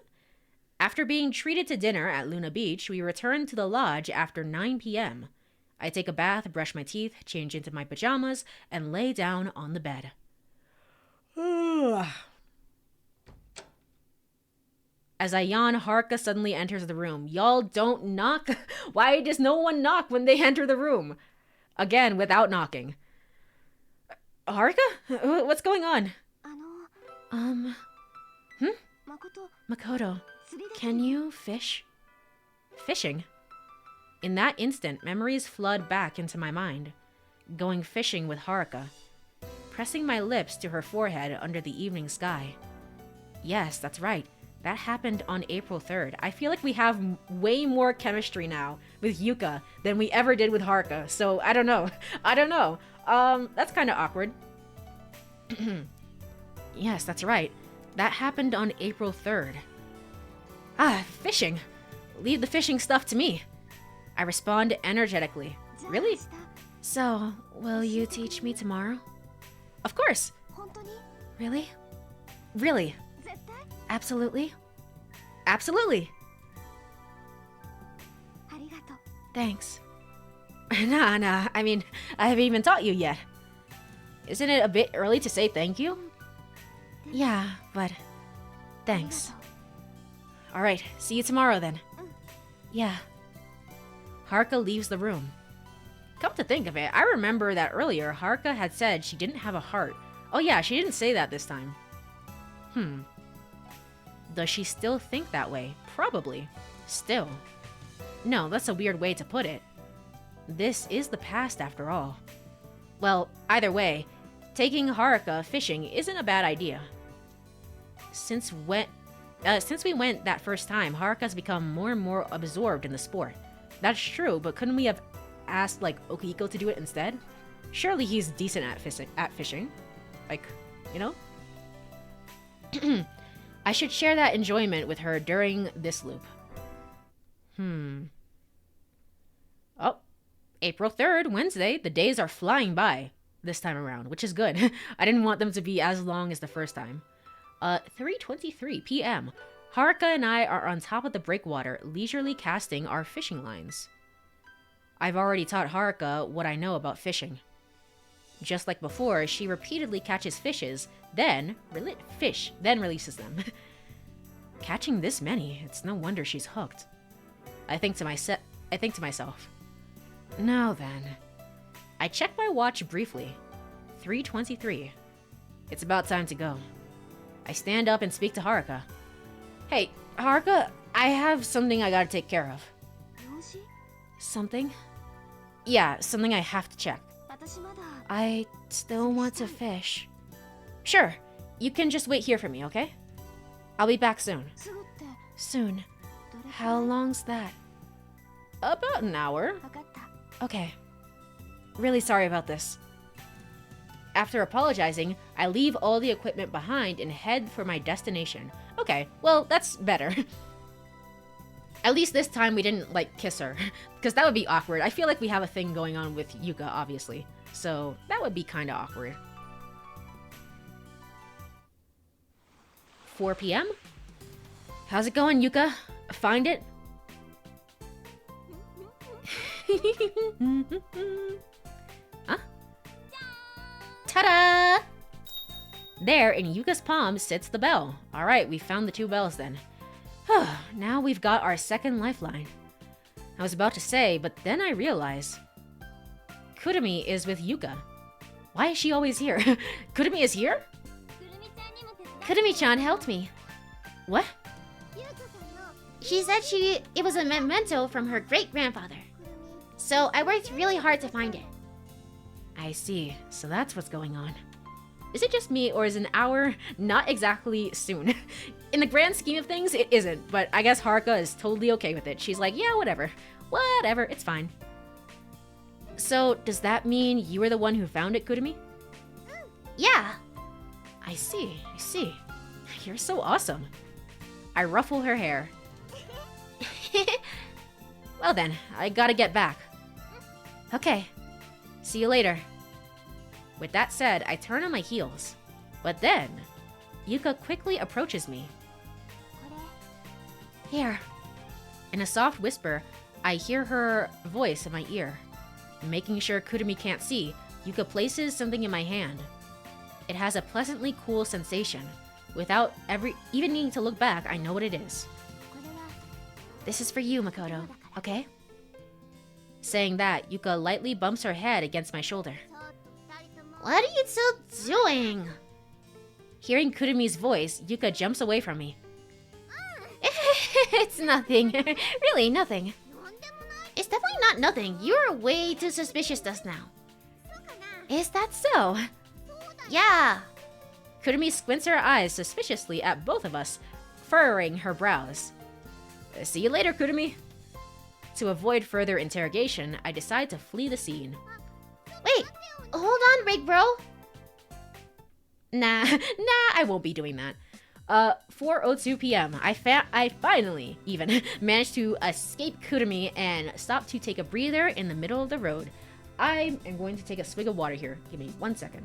After being treated to dinner at Luna Beach, we return to the lodge after 9 p.m. I take a bath, brush my teeth, change into my pajamas, and lay down on the bed. As I yawn, Haruka suddenly enters the room. Y'all don't knock. Why does no one knock when they enter the room? Again, without knocking. Haruka? What's going on? Makoto, can you fish? Fishing? In that instant, memories flood back into my mind. Going fishing with Haruka. Pressing my lips to her forehead under the evening sky. Yes, that's right. That happened on April 3rd. I feel like we have way more chemistry now with Yuka than we ever did with Haruka. So, I don't know. That's kind of awkward. Yes, that's right. That happened on April 3rd. Fishing. Leave the fishing stuff to me. I respond energetically. Really? So, will you teach me tomorrow? Of course. Really? Really? Absolutely? Absolutely. Thanks. Nah, I mean, I haven't even taught you yet. Isn't it a bit early to say thank you? Yeah, but thanks. Alright, see you tomorrow then. Yeah. Haruka leaves the room. Come to think of it, I remember that earlier Haruka had said she didn't have a heart. Oh yeah, she didn't say that this time. Does she still think that way? Probably. Still. No, that's a weird way to put it. This is the past after all. Well, either way, taking Haruka fishing isn't a bad idea. Since we went that first time, Haruka's become more and more absorbed in the sport. That's true, but couldn't we have asked, like, Okiko to do it instead? Surely he's decent at fishing. Like, you know? I should share that enjoyment with her during this loop. Oh, April 3rd, Wednesday. The days are flying by this time around, which is good. I didn't want them to be as long as the first time. 3:23 p.m. Haruka and I are on top of the breakwater, leisurely casting our fishing lines. I've already taught Haruka what I know about fishing. Just like before, she repeatedly catches fishes, then releases them. Catching this many, it's no wonder she's hooked. I think to myself. Now then. I check my watch briefly. 3:23. It's about time to go. I stand up and speak to Haruka. Hey, Haruka, I have something I gotta take care of. Something? Yeah, something I have to check. I still want to fish. Sure, you can just wait here for me, okay? I'll be back soon. Soon? How long's that? About an hour. Okay. Really sorry about this. After apologizing, I leave all the equipment behind and head for my destination. Okay, well, that's better. At least this time we didn't, like, kiss her. Because that would be awkward. I feel like we have a thing going on with Yuka, obviously. So, that would be kind of awkward. 4 p.m.? How's it going, Yuka? Find it? Huh? Ta-da! There, in Yuka's palm, sits the bell. Alright, we found the 2 bells then. Now we've got our second lifeline. I was about to say, but then I realized. Kurumi is with Yuka. Why is she always here? Kurumi is here? Kurumi-chan helped me. What? She said it was a memento from her great-grandfather. So I worked really hard to find it. I see. So that's what's going on. Is it just me, or is an hour not exactly soon? In the grand scheme of things, it isn't, but I guess Haruka is totally okay with it. She's like, yeah, whatever. Whatever, it's fine. So, does that mean you were the one who found it, Kurumi? Yeah. I see. You're so awesome. I ruffle her hair. Well then, I gotta get back. Okay. See you later. With that said, I turn on my heels. But then, Yuka quickly approaches me. Here. In a soft whisper, I hear her voice in my ear. Making sure Kurumi can't see, Yuka places something in my hand. It has a pleasantly cool sensation. Without even needing to look back, I know what it is. This is for you, Makoto, okay? Saying that, Yuka lightly bumps her head against my shoulder. What are you two doing? Hearing Kurumi's voice, Yuka jumps away from me. It's nothing. Really, nothing. It's definitely not nothing. You're way too suspicious just now. Is that so? Yeah. Kurumi squints her eyes suspiciously at both of us, furrowing her brows. See you later, Kurumi. To avoid further interrogation, I decide to flee the scene. Wait, hold on, Big Bro. Nah, I won't be doing that. 4:02 p.m. I finally even managed to escape Kurumi and stop to take a breather in the middle of the road. I am going to take a swig of water here. Give me 1 second.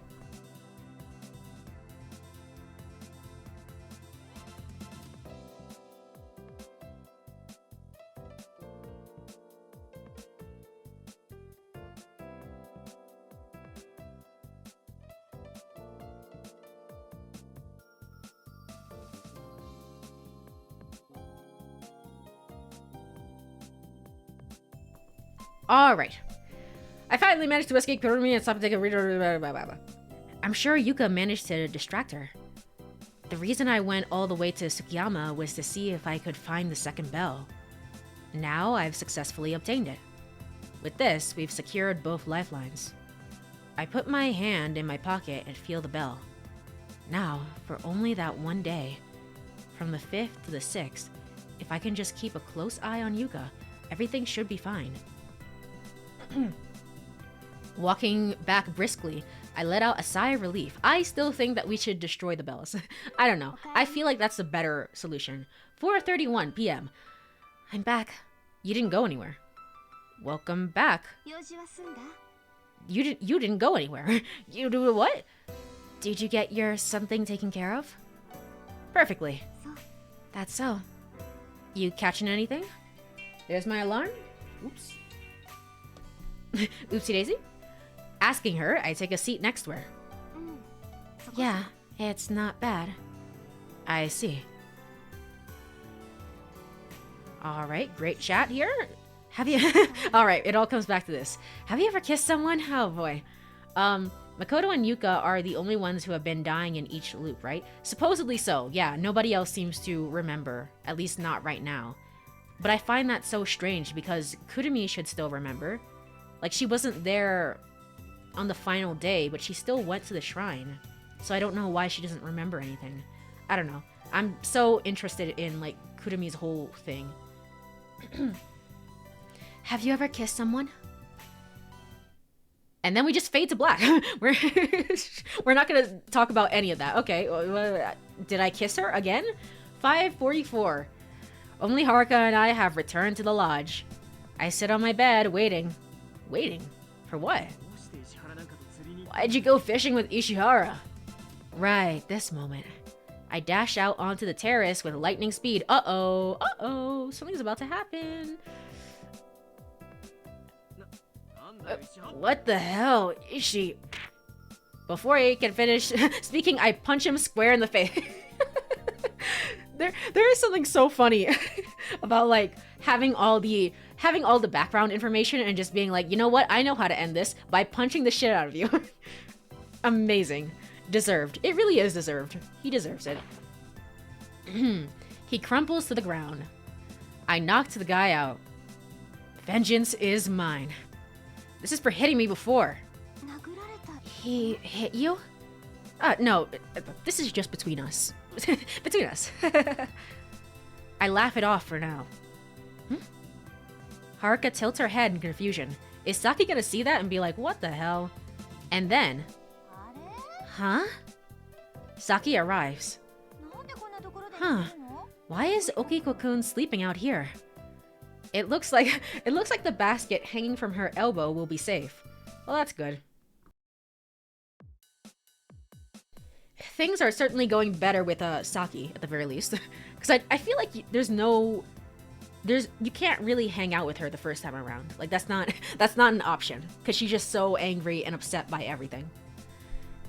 Alright. I finally managed to escape Kurumi and stop and take a reader. I'm sure Yuka managed to distract her. The reason I went all the way to Tsukiyama was to see if I could find the second bell. Now I've successfully obtained it. With this, we've secured both lifelines. I put my hand in my pocket and feel the bell. Now, for only that one day, from the 5th to the 6th, if I can just keep a close eye on Yuka, everything should be fine. Walking back briskly, I let out a sigh of relief. I still think that we should destroy the bells. I don't know. I feel like that's the better solution. 4:31 p.m. I'm back. You didn't go anywhere. Welcome back. You didn't go anywhere. You do what? Did you get your something taken care of? Perfectly. That's so. You catching anything? There's my alarm. Oops. Oopsie daisy. Asking her, I take a seat next to her. Yeah, it's not bad. I see. Alright, great chat here. Have you... Alright, it all comes back to this. Have you ever kissed someone? Oh boy. Makoto and Yuka are the only ones who have been dying in each loop, right? Supposedly so, yeah. Nobody else seems to remember. At least not right now. But I find that so strange because Kurumi should still remember. Like, she wasn't there on the final day, but she still went to the shrine. So I don't know why she doesn't remember anything. I don't know. I'm so interested in, like, Kurumi's whole thing. Have you ever kissed someone? And then we just fade to black. We're not gonna talk about any of that. Okay, did I kiss her again? 5:44. Only Haruka and I have returned to the lodge. I sit on my bed, waiting. Waiting? For what? Why'd you go fishing with Ishihara? Right, this moment. I dash out onto the terrace with lightning speed. Uh-oh, something's about to happen. What the hell? Ishi. Before I can finish speaking, I punch him square in the face. There is something so funny about, like, having all the background information and just being like, you know what? I know how to end this by punching the shit out of you. Amazing. Deserved. It really is deserved. He deserves it. He crumples to the ground. I knocked the guy out. Vengeance is mine. This is for hitting me before. He hit you? No. This is just between us. Between us. I laugh it off for now. Haruka tilts her head in confusion. Is Saki gonna see that and be like, what the hell? And then... Huh? Saki arrives. Huh. Why is Okiko-kun sleeping out here? It looks like the basket hanging from her elbow will be safe. Well, that's good. things are certainly going better with Saki at the very least. Because I feel like you can't really hang out with her the first time around. Like that's not an option because she's just so angry and upset by everything.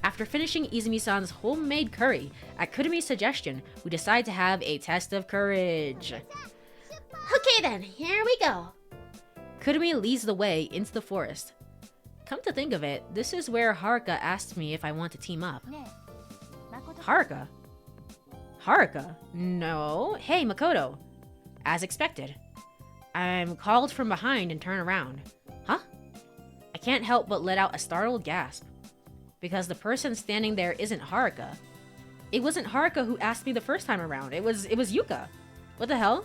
After finishing Izumi-san's homemade curry, at Kurumi's suggestion, we decide to have a test of courage. Okay then, here we go. Kurumi leads the way into the forest. Come to think of it, this is where Haruka asked me if I want to team up. Haruka? Haruka? No. Hey, Makoto. As expected. I'm called from behind and turn around. Huh? I can't help but let out a startled gasp. Because the person standing there isn't Haruka. It wasn't Haruka who asked me the first time around. It was Yuka. What the hell?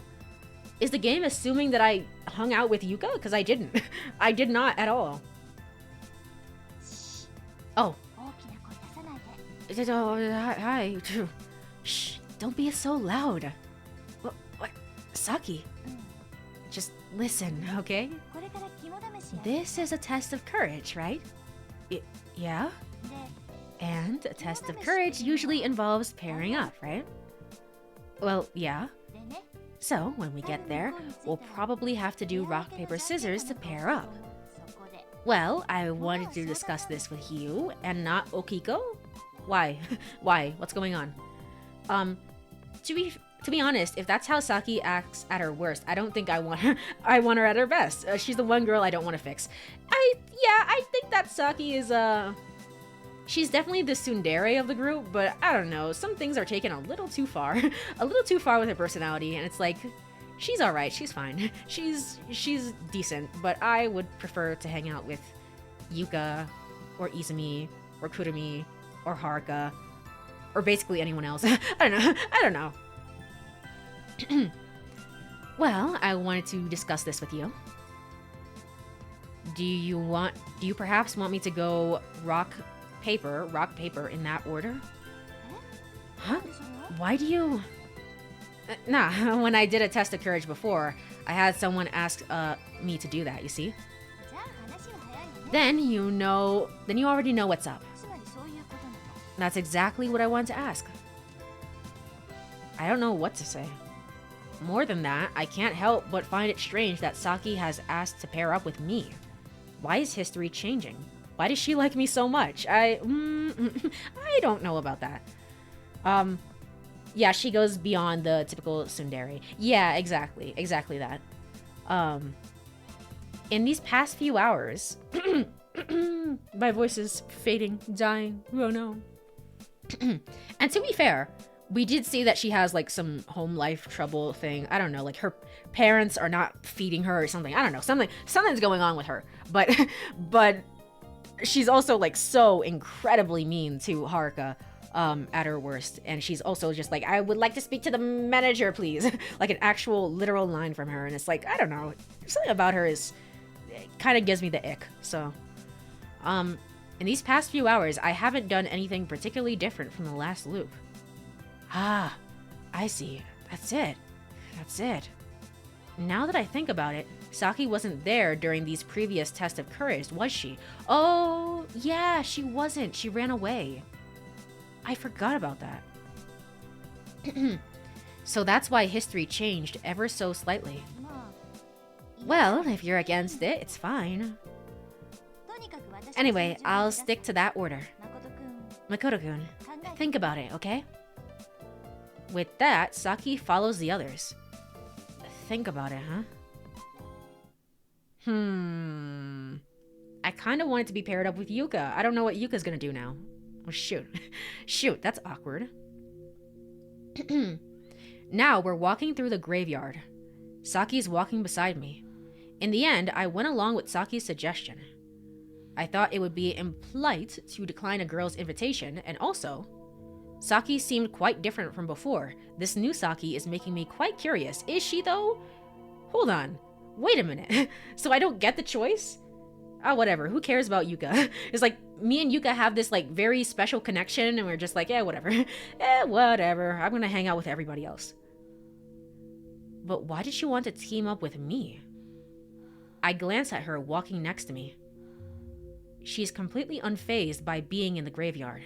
Is the game assuming that I hung out with Yuka? Because I didn't. I did not at all. Oh. Hi. Shh. Don't be so loud. What? Saki. Just listen, okay? This is a test of courage, right? Yeah? And a test of courage usually involves pairing up, right? Well, yeah. So, when we get there, we'll probably have to do rock, paper, scissors to pair up. Well, I wanted to discuss this with you, and not Okiko? Why? Why? What's going on? To be honest, if that's how Saki acts at her worst, I don't think I want her. I want her at her best. She's the one girl I don't want to fix. I think that Saki is, she's definitely the tsundere of the group, but I don't know. Some things are taken a little too far. A little too far with her personality, and it's like, she's alright, she's fine. She's decent, but I would prefer to hang out with Yuka, or Izumi, or Kurumi, or Haruka, or basically anyone else. I don't know. Well, I wanted to discuss this with you. Do you perhaps want me to go rock, paper in that order? Huh? Why do you... Nah, when I did a test of courage before, I had someone ask me to do that, you see? Then you already know what's up. That's exactly what I wanted to ask. I don't know what to say. More than that, I can't help but find it strange that Saki has asked to pair up with me. Why is history changing? Why does she like me so much? I don't know about that. Yeah, she goes beyond the typical tsundere. Yeah, exactly that. In these past few hours, my voice is fading, dying. Oh no. And to be fair, we did see that she has like some home life trouble thing. I don't know, like her parents are not feeding her or something. I don't know, something's going on with her. But she's also like so incredibly mean to Haruka at her worst, and she's also just like, I would like to speak to the manager, please. Like an actual literal line from her, and it's like, I don't know, something about her kind of gives me the ick. So in these past few hours, I haven't done anything particularly different from the last loop. Ah, I see. That's it. Now that I think about it, Saki wasn't there during these previous tests of courage, was she? Oh, yeah, she wasn't. She ran away. I forgot about that. So that's why history changed ever so slightly. Well, if you're against it, it's fine. Anyway, I'll stick to that order. Makoto-kun, think about it, okay? With that, Saki follows the others. Think about it, huh? I kind of wanted to be paired up with Yuka. I don't know what Yuka's gonna do now. Oh, shoot. Shoot, that's awkward. Now we're walking through the graveyard. Saki's walking beside me. In the end, I went along with Saki's suggestion. I thought it would be impolite to decline a girl's invitation, and also, Saki seemed quite different from before. This new Saki is making me quite curious. Is she, though? Hold on. Wait a minute. So I don't get the choice? Ah, whatever. Who cares about Yuka? It's like, me and Yuka have this, like, very special connection, and we're just like, whatever. Whatever. I'm gonna hang out with everybody else. But why did she want to team up with me? I glance at her walking next to me. She's completely unfazed by being in the graveyard.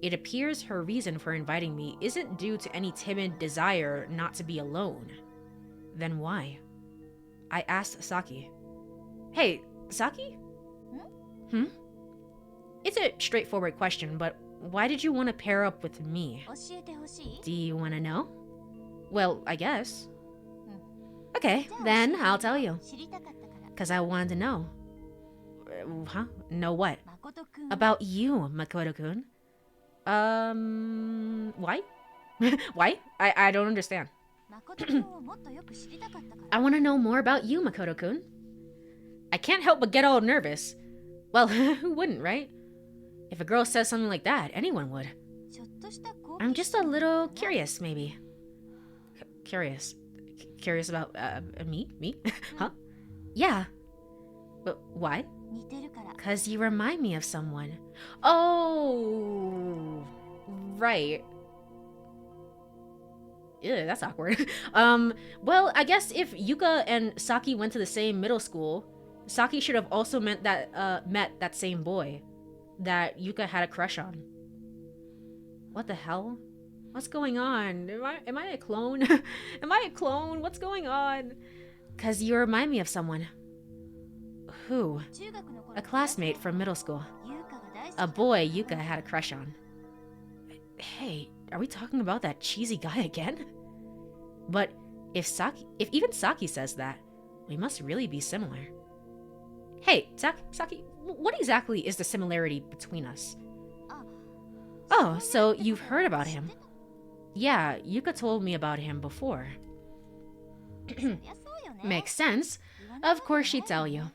It appears her reason for inviting me isn't due to any timid desire not to be alone. Then why? I asked Saki. Hey, Saki? Hmm? It's a straightforward question, but why did you want to pair up with me? Do you want to know? Well, I guess. Okay, then I'll tell you. Because I wanted to know. Huh? Know what? About you, Makoto-kun. Why? Why? I don't understand. I want to know more about you, Makoto-kun. I can't help but get all nervous. Well, who wouldn't, right? If a girl says something like that, anyone would. I'm just a little curious, maybe. Curious? Curious about, me? Me? Huh? Yeah. But why? 'Cause you remind me of someone. Oh, right. Ew, that's awkward. Well, I guess if Yuka and Saki went to the same middle school, Saki should have also met that same boy that Yuka had a crush on. What the hell? What's going on? Am I a clone? Am I a clone? What's going on? 'Cause you remind me of someone. Who? A classmate from middle school. A boy Yuka had a crush on. Hey, are we talking about that cheesy guy again? But if even Saki says that, we must really be similar. Hey, Saki, what exactly is the similarity between us? Oh, so you've heard about him. Yeah, Yuka told me about him before. Makes sense. Of course she'd tell you.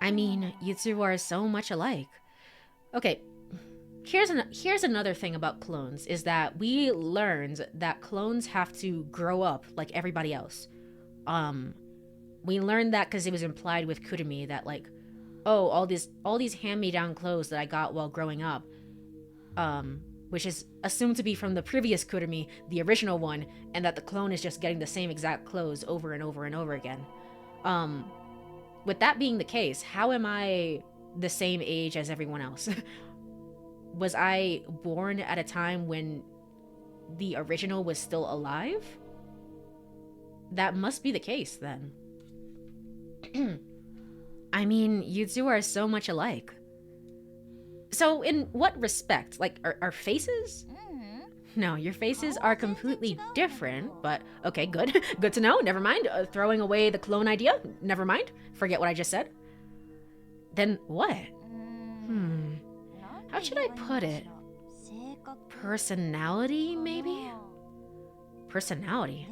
I mean, you two are so much alike. Okay, here's another thing about clones, is that we learned that clones have to grow up like everybody else. We learned that because it was implied with Kurumi that, like, oh, all these hand-me-down clothes that I got while growing up, which is assumed to be from the previous Kurumi, the original one, and that the clone is just getting the same exact clothes over and over and over again. With that being the case, how am I the same age as everyone else? Was I born at a time when the original was still alive? That must be the case, then. I mean, you two are so much alike. So, in what respect? Like, our faces? No, your faces are completely different, but okay, good. Good to know. Never mind. Throwing away the clone idea. Never mind. Forget what I just said. Then what? How should I put it? Personality, maybe? Personality.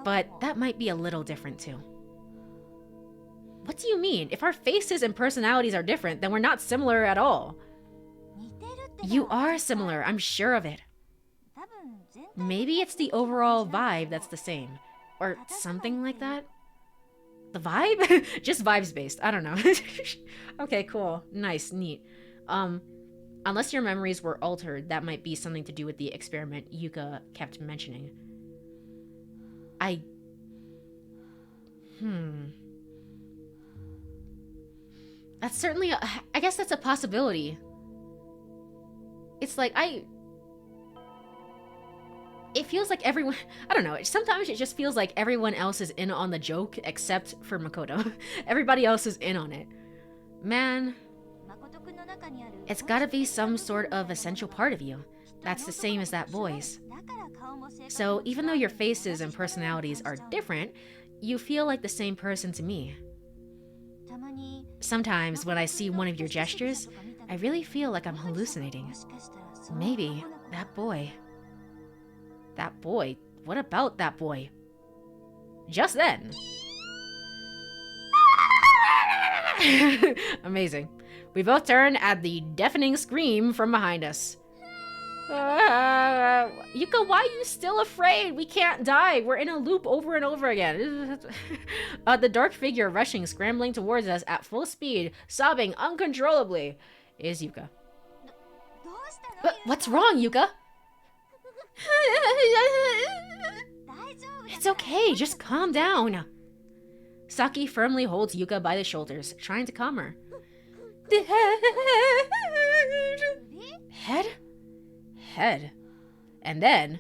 But that might be a little different too. What do you mean? If our faces and personalities are different, then we're not similar at all. You are similar, I'm sure of it. Maybe it's the overall vibe that's the same. Or something like that? The vibe? Just vibes based, I don't know. Okay, cool. Nice, neat. Unless your memories were altered, that might be something to do with the experiment Yuka kept mentioning. That's certainly I guess that's a possibility. It's like, it feels like everyone, I don't know, sometimes it just feels like everyone else is in on the joke except for Makoto. Everybody else is in on it. Man, it's gotta be some sort of essential part of you that's the same as that boy's. So even though your faces and personalities are different, you feel like the same person to me. Sometimes when I see one of your gestures, I really feel like I'm hallucinating. Maybe that boy. That boy? What about that boy? Just then. Amazing. We both turn at the deafening scream from behind us. Yuka, why are you still afraid? We can't die. We're in a loop over and over again. The dark figure rushing, scrambling towards us at full speed, sobbing uncontrollably, is Yuka. What's wrong, Yuka? It's okay, just calm down. Saki firmly holds Yuka by the shoulders, trying to calm her. head. And then...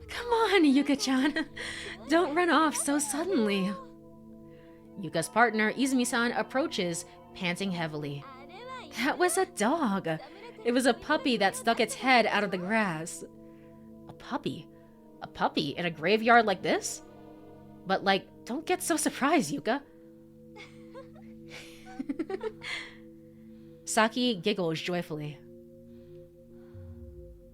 Come on, Yuka-chan. Don't run off so suddenly. Yuka's partner, Izumi-san, approaches, panting heavily. That was a dog. It was a puppy that stuck its head out of the grass. A puppy? A puppy in a graveyard like this? But, like, don't get so surprised, Yuka. Saki giggles joyfully.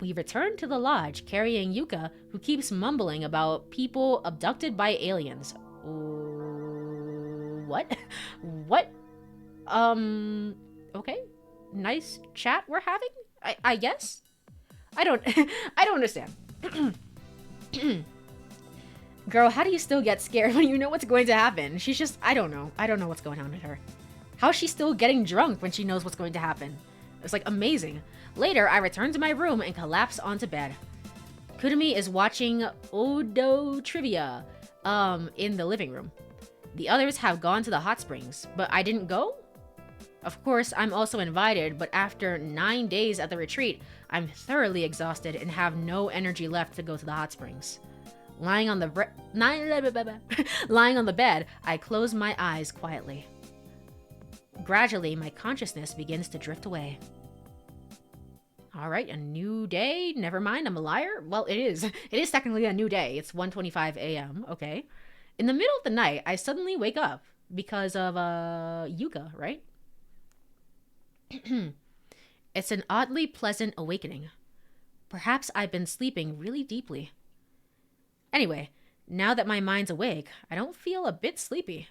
We return to the lodge carrying Yuka, who keeps mumbling about people abducted by aliens. What? What? Okay. Nice chat we're having? I guess? I don't understand. Girl, how do you still get scared when you know what's going to happen? She's just, I don't know. I don't know what's going on with her. How's she still getting drunk when she knows what's going to happen? It's like amazing. Later, I return to my room and collapse onto bed. Kurumi is watching Odo Trivia in the living room. The others have gone to the hot springs, but I didn't go? Of course, I'm also invited, but after 9 days at the retreat, I'm thoroughly exhausted and have no energy left to go to the hot springs. Lying on the bed, I close my eyes quietly. Gradually, my consciousness begins to drift away. Alright, a new day? Never mind, I'm a liar? Well, it is. It is technically a new day. It's 1:25 a.m., okay. In the middle of the night, I suddenly wake up because of, Yuka, right? It's an oddly pleasant awakening. Perhaps I've been sleeping really deeply. Anyway, now that my mind's awake, I don't feel a bit sleepy.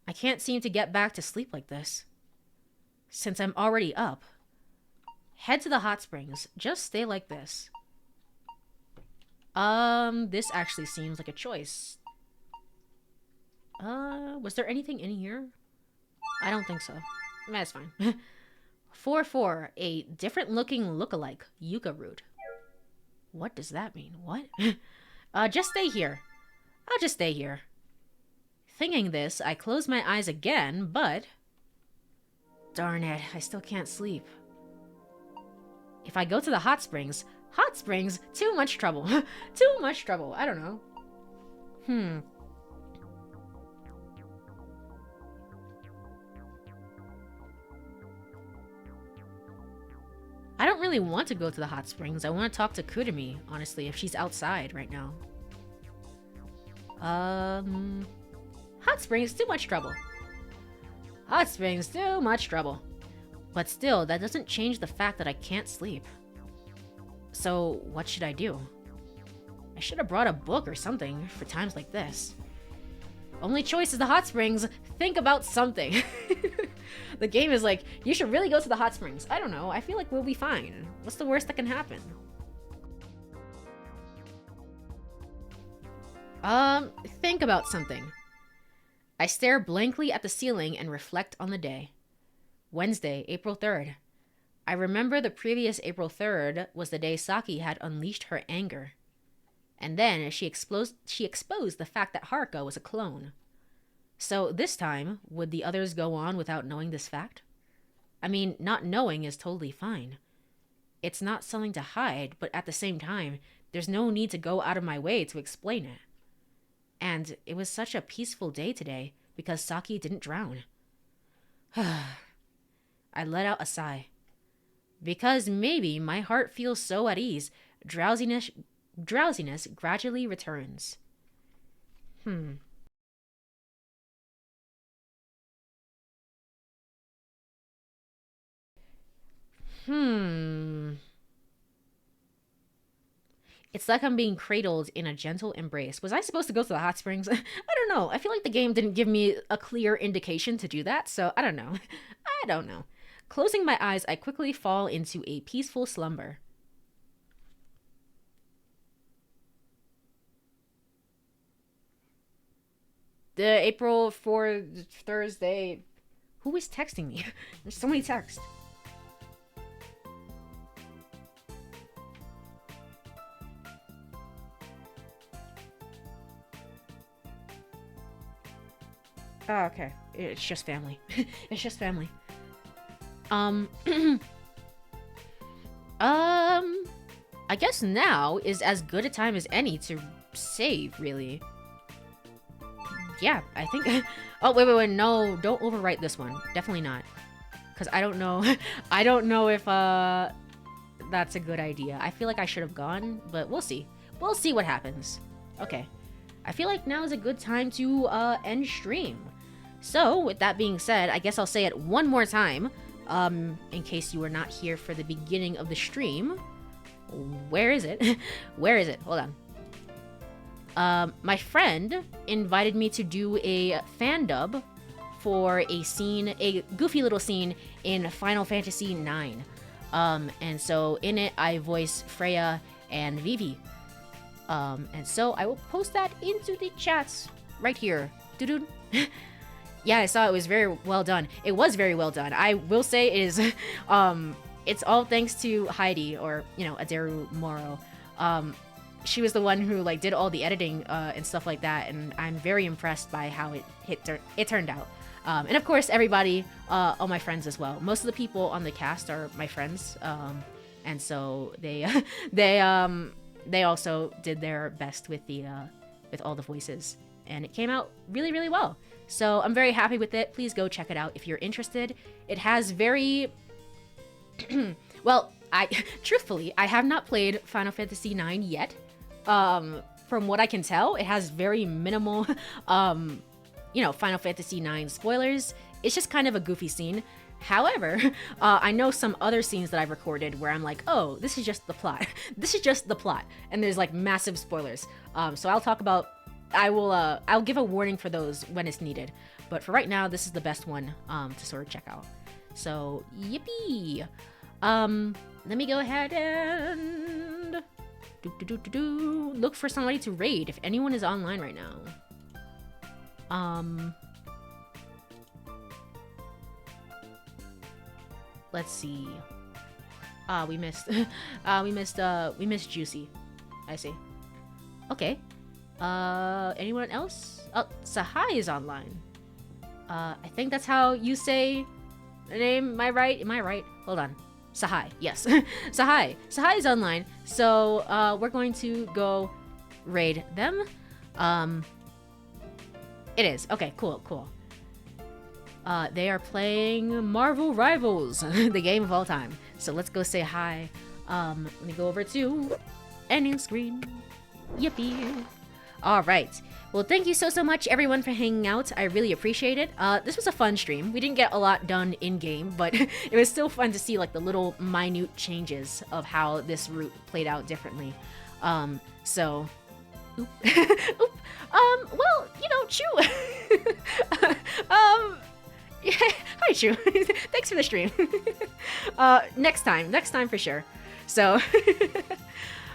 I can't seem to get back to sleep like this. Since I'm already up, head to the hot springs. Just stay like this. This actually seems like a choice. Was there anything in here? I don't think so. That's fine. 4-4, a different looking lookalike, Yuka root. What does that mean? What? Just stay here. I'll just stay here. Thinking this, I close my eyes again, but... Darn it, I still can't sleep. If I go to the hot springs, too much trouble. Too much trouble, I don't know. I don't really want to go to the hot springs. I want to talk to Kurumi, honestly, if she's outside right now. Hot springs, too much trouble. Hot springs, too much trouble. But still, that doesn't change the fact that I can't sleep. So, what should I do? I should have brought a book or something for times like this. Only choice is the hot springs. Think about something. The game is like, you should really go to the hot springs. I don't know. I feel like we'll be fine. What's the worst that can happen? Think about something. I stare blankly at the ceiling and reflect on the day. Wednesday, April 3rd. I remember the previous April 3rd was the day Saki had unleashed her anger. And then she exposed the fact that Haruka was a clone. So this time, would the others go on without knowing this fact? I mean, not knowing is totally fine. It's not something to hide, but at the same time, there's no need to go out of my way to explain it. And it was such a peaceful day today because Saki didn't drown. I let out a sigh. Because maybe my heart feels so at ease, drowsiness gradually returns. It's like I'm being cradled in a gentle embrace. Was I supposed to go to the hot springs? I don't know. I feel like the game didn't give me a clear indication to do that, so I don't know. I don't know. Closing my eyes, I quickly fall into a peaceful slumber. The April 4th Thursday. Who is texting me? There's so many texts. Oh, okay. It's just family. It's just family. I guess now is as good a time as any to save, really. Yeah, I think... Oh, wait, no, don't overwrite this one. Definitely not. Because I don't know... I don't know if, that's a good idea. I feel like I should have gone, but we'll see. We'll see what happens. Okay. I feel like now is a good time to, end stream. So, with that being said, I guess I'll say it one more time. In case you were not here for the beginning of the stream. Where is it? Where is it? Hold on. My friend invited me to do a fan dub for a scene, a goofy little scene in Final Fantasy IX. And so in it, I voice Freya and Vivi. And so I will post that into the chats right here. Doo-doo. Yeah, I saw it was very well done. It was very well done. I will say it is, it's all thanks to Heidi, or, you know, Aderu Moro. She was the one who, like, did all the editing, and stuff like that, and I'm very impressed by how it turned out. And of course, everybody, all my friends as well. Most of the people on the cast are my friends, and so they, they also did their best with with all the voices, and it came out really, really well. So I'm very happy with it. Please go check it out if you're interested. It has very... well, truthfully, I have not played Final Fantasy IX yet. From what I can tell, it has very minimal, you know, Final Fantasy IX spoilers. It's just kind of a goofy scene. However, I know some other scenes that I've recorded where I'm like, oh, this is just the plot. This is just the plot. And there's like massive spoilers. So I'll talk about... I'll give a warning for those when it's needed. But for right now, this is the best one to sort of check out. So, yippee! Let me go ahead and... look for somebody to raid if anyone is online right now. Let's see. We missed... we missed Juicy. I see. Okay. Anyone else? Oh, Sahai is online. I think that's how you say the name. Am I right? Am I right? Hold on. Sahai. Yes. Sahai. Sahai is online. So, we're going to go raid them. It is. Okay, cool. They are playing Marvel Rivals, the game of all time. So let's go say hi. Let me go over to ending screen. Yippee. All right. Well, thank you so much, everyone, for hanging out. I really appreciate it. This was a fun stream. We didn't get a lot done in-game, but it was still fun to see, like, the little minute changes of how this route played out differently. So... Oop. Oop. Well, you know, Chu. Yeah, hi, Chu. Thanks for the stream. Next time for sure. So...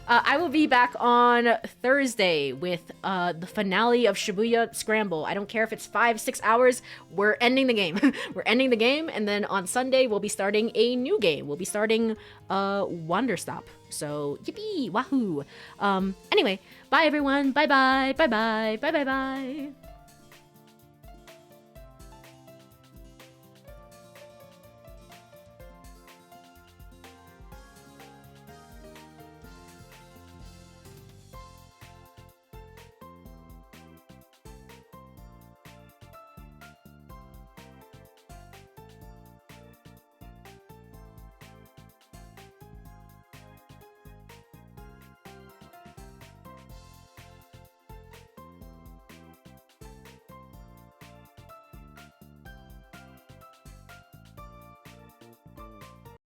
I will be back on Thursday with the finale of Shibuya Scramble. I don't care if it's 5-6 hours. We're ending the game. We're ending the game, and then on Sunday we'll be starting a new game. We'll be starting Wanderstop. So yippee, wahoo. Anyway, bye everyone. Bye bye. Bye bye. Bye bye bye.